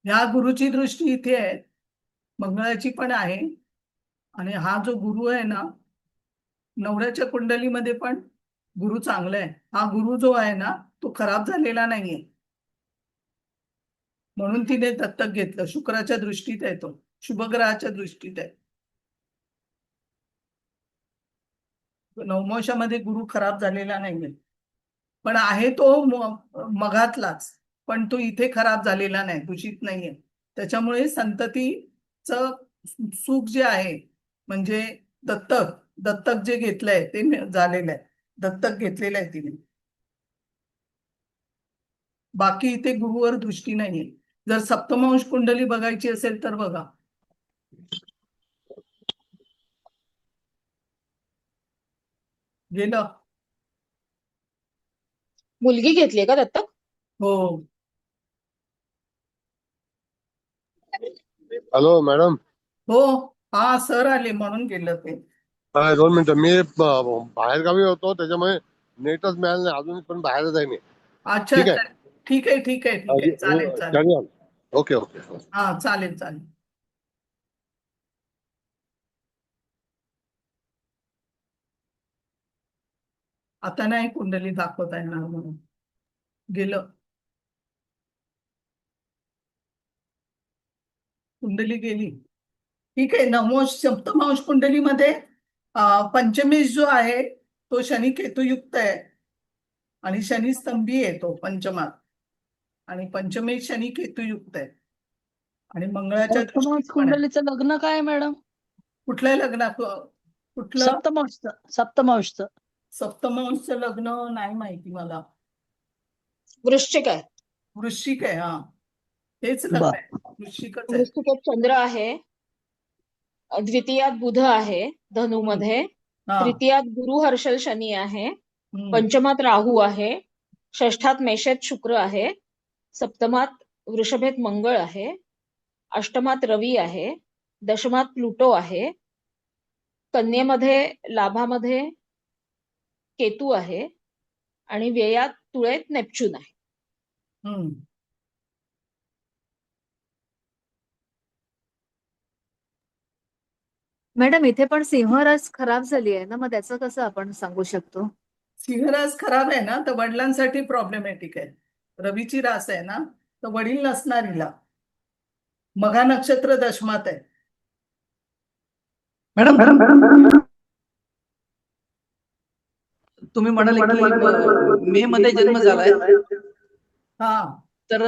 ह्या गुरुची दृष्टी इथे आहे, मंगळाची पण आहे. आणि हा जो गुरु आहे ना, नवऱ्याच्या कुंडलीमध्ये पण गुरु चांगला आहे. हा गुरु जो आहे ना तो खराब झालेला नाहीये, म्हणून तिने दत्तक घेतलं. शुक्राच्या दृष्टीत आहे, तो शुभग्रहाच्या दृष्टीत आहे. नवमांशामध्ये गुरु खराब झालेला नाहीये, पण आहे तो मघातलाच, पण तो इथे खराब झालेला नाही, दूषित नाहीये. त्याच्यामुळे संततीचं सुख जे आहे, म्हणजे दत्तक जे घेतलंय ते झालेलं आहे. दत्तक घेतलेलं आहे तिने. बाकी इथे गुरुवर दृष्टी नाहीये. जर सप्तमांश कुंडली बघायची असेल तर बघा. गेलं. मुलगी घेतलीये का दत्तक? हो. Hello madam. हो, हा सर आले म्हणून गेलं ते. 2 मिनिटं, मी बाहेर गावी होतो त्याच्यामुळे नेटच मिळालं नाही अजून, पण बाहेरच आहे मी. अच्छा ठीक आहे. अच्छा, ठीक आहे ठीक आहे ठीक आहे, चालेल चालेल. Carry on. Okay okay. हा चालेल चालेल. आता नाही कुंडली दाखवता येणार म्हणून गेलं. कुंडली गेली. ठीक आहे. नवमांश सप्तमांश कुंडलीमध्ये पंचमेश जो आहे तो शनी केतुयुक्त आहे आणि शनी स्तंभी आहे तो पंचमात, आणि पंचमेश शनी केतुयुक्त आहे आणि मंगळाच्या दृष्टीत पण आहे. कुंडलीचं लग्न काय मॅडम? कुठल्या लग्नात कुठलं सप्तमांशचं सप्तमांशचं लग्न नाही माहिती मला. वृश्चिक आहे. वृश्चिक आहे. हा, तेच लग्न बर. आहे, वृश्चिकच आहे. वृश्चिकात चंद्र आहे, द्वितीयात बुध आहे धनुमध्ये, हा. तृतीयात गुरु हर्षल शनी आहे, हम्म. पंचमात राहू आहे, षष्ठात मेषेत शुक्र आहे, सप्तमात वृषभेत मंगळ आहे, अष्टमात रवी आहे, दशमात प्लुटो आहे, कन्येमध्ये लाभामध्ये केतू आहे आणि व्ययात तुळेत नेपच्यून आहे. हम्म. मॅडम इथे पण सिंहरास खराब झाली आहे ना, मग त्याचं कसं आपण सांगू शकतो? सिंहरास खराब आहे ना, तर वडिलांसाठी प्रॉब्लेमॅटिक आहे. रवीची रास आहे ना, तर वडील नसणार हिला. मघा नक्षत्र दशमात आहे. मॅडम तुम्ही म्हणाले की मे मध्ये जन्म झालाय, हा, तर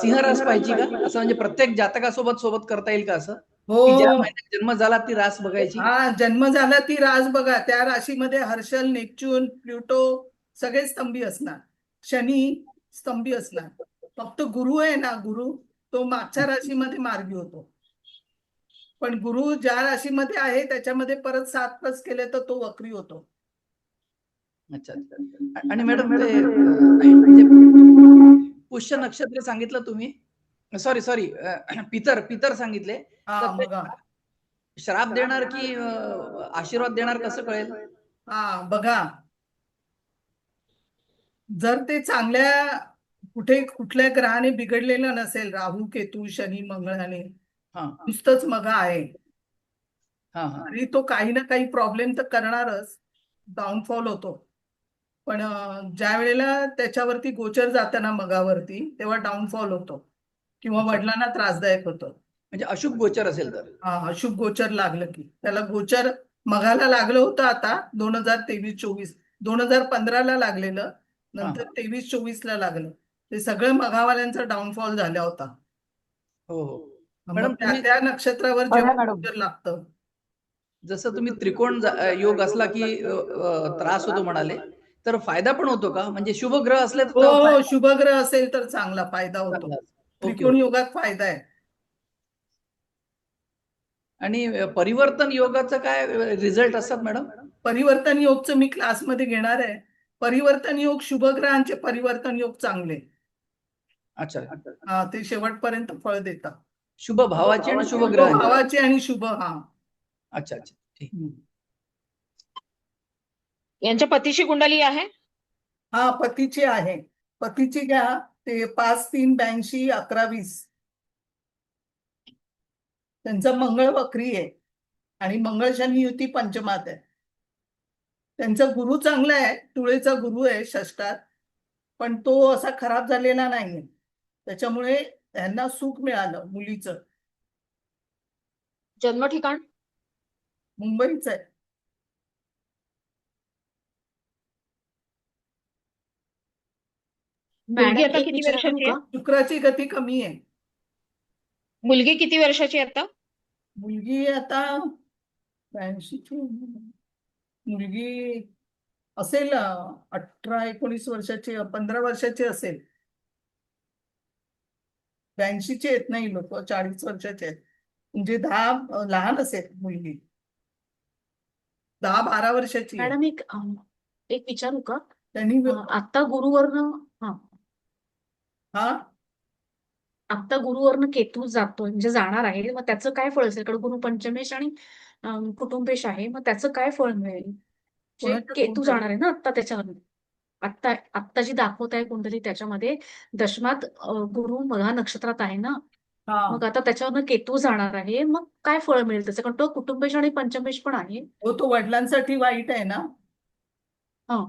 सिंह रास पाहिजे का? असं म्हणजे प्रत्येक जातकासोबत करता येईल का असं, हो. की ज्या महिन्यात जन्म झाला ती रास बघायची? हा, जन्म झाला ती रास बघा. त्या राशीमध्ये हर्षल, नेपच्यून, प्लुटो सगळे स्तंभी असणार, शनी स्तंभी असणार. फक्त गुरु आहे ना, गुरु तो मागच्या राशीमध्ये मार्गी होतो, पण गुरु ज्या राशीमध्ये आहे त्याच्यामध्ये परत 7+ केले तर तो वक्री होतो. अच्छा. आणि मॅडम ते म्हणजे पुष्य नक्षत्र सांगितलं तुम्ही, सॉरी पितर सांगितले, हा, तर ते बघा. श्राप देणार की आशीर्वाद देणार कसं कळेल? हा, बघा, जर ते चांगल्या कुठल्या ग्रहाने बिघडलेलं नसेल, राहू, केतू, शनी, मंगळाने, हा नुसतंच मगा आहे, हा हा आणि तो काही ना काही प्रॉब्लेम तर करणारच, डाऊनफॉल होतो. पण ज्या वेळेला त्याच्यावरती गोचर जातं ना मगावरती, तेव्हा डाऊनफॉल होतो किंवा अच्छा. वडिलांना त्रासदायक होतं. म्हणजे अशुभ गोचर असेल तर? हा, अशुभ गोचर लागलं की. त्याला गोचर मगाला लागलं होतं आता 2023-24, 2015ला लागलेलं, नंतर 23-24ला लागलं. ते सगळं मघावाल्यांचा डाऊनफॉल झाला होता. हो हो. मग मॅडम त्या नक्षत्रावर जेव्हा मॅडम. गोचर लागतं. जसं तुम्ही त्रिकोण योग असला की त्रास होतो म्हणाले, तर फायदा पण होतो का? म्हणजे शुभ ग्रह असले तर हो, शुभ ग्रह असेल तर चांगला फायदा होतो. ओके त्रिकोण योगात फायदा आहे. आणि परिवर्तन योगाचं काय रिझल्ट असतात मॅडम? परिवर्तन योगचं मी क्लासमध्ये घेणार आहे. परिवर्तन योग, शुभ ग्रहांचे परिवर्तन योग चांगले. अच्छा. हा, ते शेवटपर्यंत फळ देतात. शुभ भावाचे आणि शुभ शुभ ग्रहाचे. भावाचे आणि शुभ. हा, अच्छा ठीक. यांच्या पतीची कुंडली आहे? हा, पतीची आहे. पतीची घ्या, ते 5-3-82-11-20. त्यांचा मंगळ वक्री आहे आणि मंगळ शनी युती पंचमात आहे. त्यांचा गुरु चांगला आहे, तुळेचा गुरु आहे षष्ठात, पण तो असा खराब झालेला नाहीये. त्याच्यामुळे त्यांना सुख मिळालं. मुलीचं जन्म ठिकाण? मुंबईच आहे. मुलगी मॅडम आता एक किती विचारू वर्षाची आहे? का? शुक्राची गती कमी आहे. मुलगी किती वर्षाची आहे आता? मुलगी आता 82ची मुलगी असेल, 18-19 वर्षाची, 15 वर्षाची असेल. 82चे येत नाही लोक, 40 वर्षाचे आहेत. म्हणजे 10 लहान असेल मुलगी, 10-12 वर्षाची आहे. मॅडम एक विचारू का? त्यांनी आता गुरुवरनं हा, आता गुरुवरनं केतू जातोय म्हणजे जाणार आहे, मग त्याचं काय फळ असेल? कारण गुरु पंचमेश आणि कुटुंबेश आहे, मग त्याचं काय फळ मिळेल? जे कोणाच्या केतू कुंडलीत? जाणार आहे ना आता त्याच्यावर, आत्ता जी दाखवत आहे कुंडली त्याच्यामध्ये दशमात गुरु मघा नक्षत्रात आहे ना, हा, मग आता त्याच्यावरनं केतू जाणार आहे, मग काय फळ मिळेल त्याचं? कारण तो कुटुंबेश आणि पंचमेश पण आहे. हो, तो वडिलांसाठी वाईट आहे ना. हा,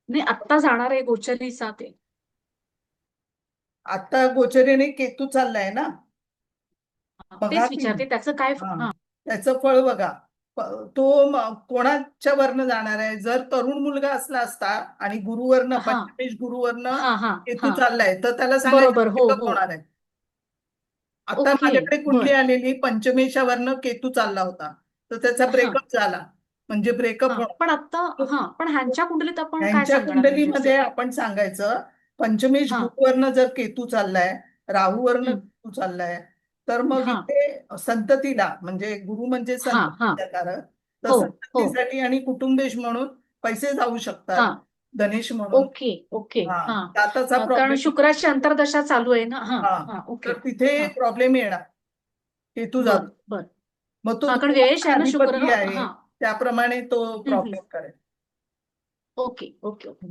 नाही आत्ता जाणार आहे गोचरी 7 आहे. आता गोचरेने केतू चाललाय ना. तेच विचारते त्याचं काय हा, त्याचं फळ बघा. तो कोणाच्या वरनं जाणार आहे? जर तरुण मुलगा असला असता आणि गुरुवरनं, पंचमेश गुरुवरनं केतू चाललाय, तर त्याला सांगायचं बरोबर. हो breakup होणार आहे. आता ओके माझ्याकडे कुंडली बर आलेली पंचमेशावरनं केतू चालला होता, तर त्याचा हा ब्रेकअप झाला. म्हणजे ब्रेकअप हा पण आता हा पण ह्यांच्या कुंडलीत आपण काय यांच्या सांगणार म्हणजे कुंडलीमध्ये असं आपण सांगायचं पंचमेश हा गुरुवरनं जर केतू चाललाय, राहूवरनं हम्म, केतू चाललाय, तर मग हा इथे संततीला म्हणजे गुरु म्हणजे हा हा संततीचा कारक, तर हो हो संततीसाठी आणि कुटुंबेश म्हणून पैसे जाऊ शकतात, हा धनेश म्हणून. ओके ओके हा हा दाताचा कारण प्रॉब्लेम. शुक्राची अंतर्दशा चालू आहे ना हा हा हा ओके तर तिथे हा प्रॉब्लेम येणार, केतू बर जातो. बर मग तो हा कारण व्ययेश दोघांचा आहे ना शुक्र अधिपती आहे, हा त्याप्रमाणे तो हम्म. प्रॉब्लेम करेल. ओके ओके ओके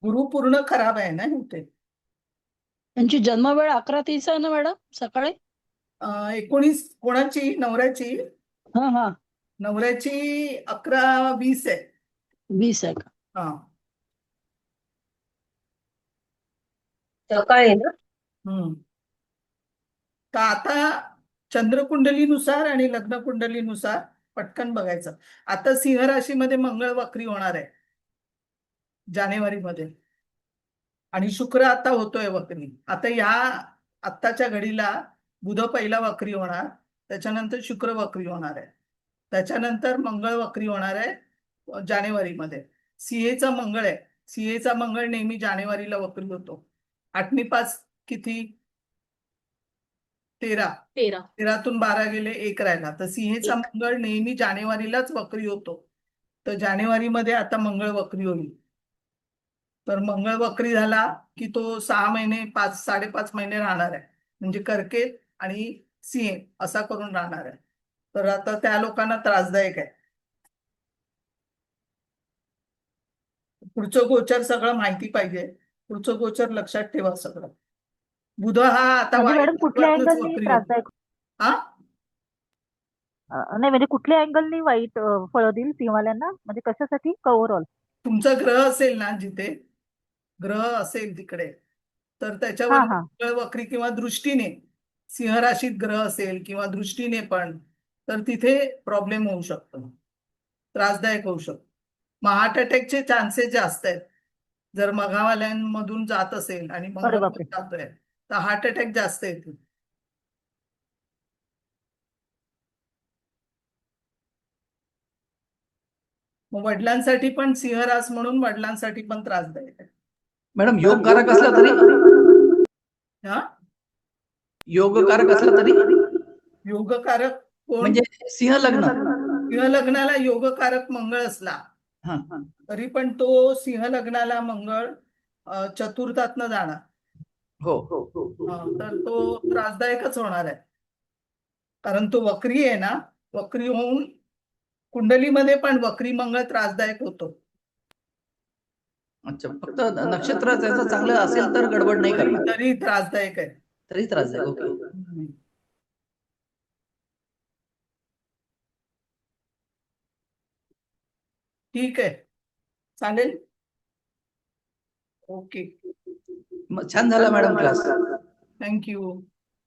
गुरु पूर्ण खराब आहे ना इथे. त्यांची जन्मवेळ 11:30 आहे ना मॅडम सकाळी? 19 कोणाची? नवऱ्याची? हा हा नवऱ्याची 11:20 आहे. 20 आहे का? हा सकाळी ना. हम्म. तर आता चंद्रकुंडलीनुसार आणि लग्न कुंडलीनुसार पटकन बघायचं. आता सिंह राशीमध्ये मंगळ वक्री होणार आहे जानेवारीमध्ये, आणि शुक्र आता होतोय वक्री. आता या आत्ताच्या घडीला बुध पहिला वक्री होणार, त्याच्यानंतर शुक्र वक्री होणार आहे, त्याच्यानंतर मंगळ वक्री होणार आहे जानेवारीमध्ये. सीएचा मंगळ आहे, सीएचा मंगळ नेहमी जानेवारीला वक्री होतो. 8 5 किती? 13. 13तून 12 गेले, 1 राहिला. तर सिंहेचा मंगळ नेहमी जानेवारीलाच वक्री होतो. तर जानेवारीमध्ये आता मंगळ वक्री होईल. तर मंगळ वक्री झाला की तो 6 महिने 5-5.5 महिने राहणार आहे, म्हणजे कर्केट आणि सिंह असा करून राहणार आहे. तर आता त्या लोकांना त्रासदायक आहे. पुढचं गोचर सगळं माहिती पाहिजे, पुढचं गोचर लक्षात ठेवा सगळं. बुध हा आता म्हणजे वाईट मॅडम कुठल्या तत्वातनंच अँगलनी वक्री होतो. त्रासदायक हा नाही म्हणजे कुठल्या अँगलनी वाईट फळं देईल सिंहवाल्यांना, म्हणजे कशासाठी का ओव्हरऑल? तुमचा ग्रह असेल ना, जिथे ग्रह असेल तिकडे, तर त्याच्यावर हा हा मंगळ वक्री किंवा दृष्टीने, सिंह राशीत ग्रह असेल किंवा दृष्टीने पण, तर तिथे प्रॉब्लेम होऊ शकतो, त्रासदायक होऊ शकतो. मग हार्ट अटॅकचे चान्सेस जास्त आहेत. जर मघावाल्यांमधून जात असेल आणि अरे मंगळ बापरे. जातोय तर हार्ट अटॅक जास्त येतील. मग वडिलांसाठी पण सिंह रास म्हणून वडिलांसाठी पण त्रासदायक आहे. मॅडम योगकारक असला तरी, हा योगकारक असला तरी योगकारक कोण? म्हणजे सिंह लग्न. सिंह लग्नाला योगकारक मंगळ असला हा तरी पण तो सिंह लग्नाला मंगळ चतुर्थातनं जाणार. हो तर तो त्रासदायकच होणार आहे, कारण तो वक्री आहे ना. वक्री होऊन कुंडलीमध्ये पण वक्री मंगळ त्रासदायक होतो. अच्छा, फक्त नक्षत्र त्याचं चांगलं असेल तर गडबड नाही करणार, तरी त्रासदायक आहे. तरी त्रासदायक. ओके. हम्म. ठीक आहे, चालेल. ओके, छान झाला मॅडम क्लास. थँक्यू.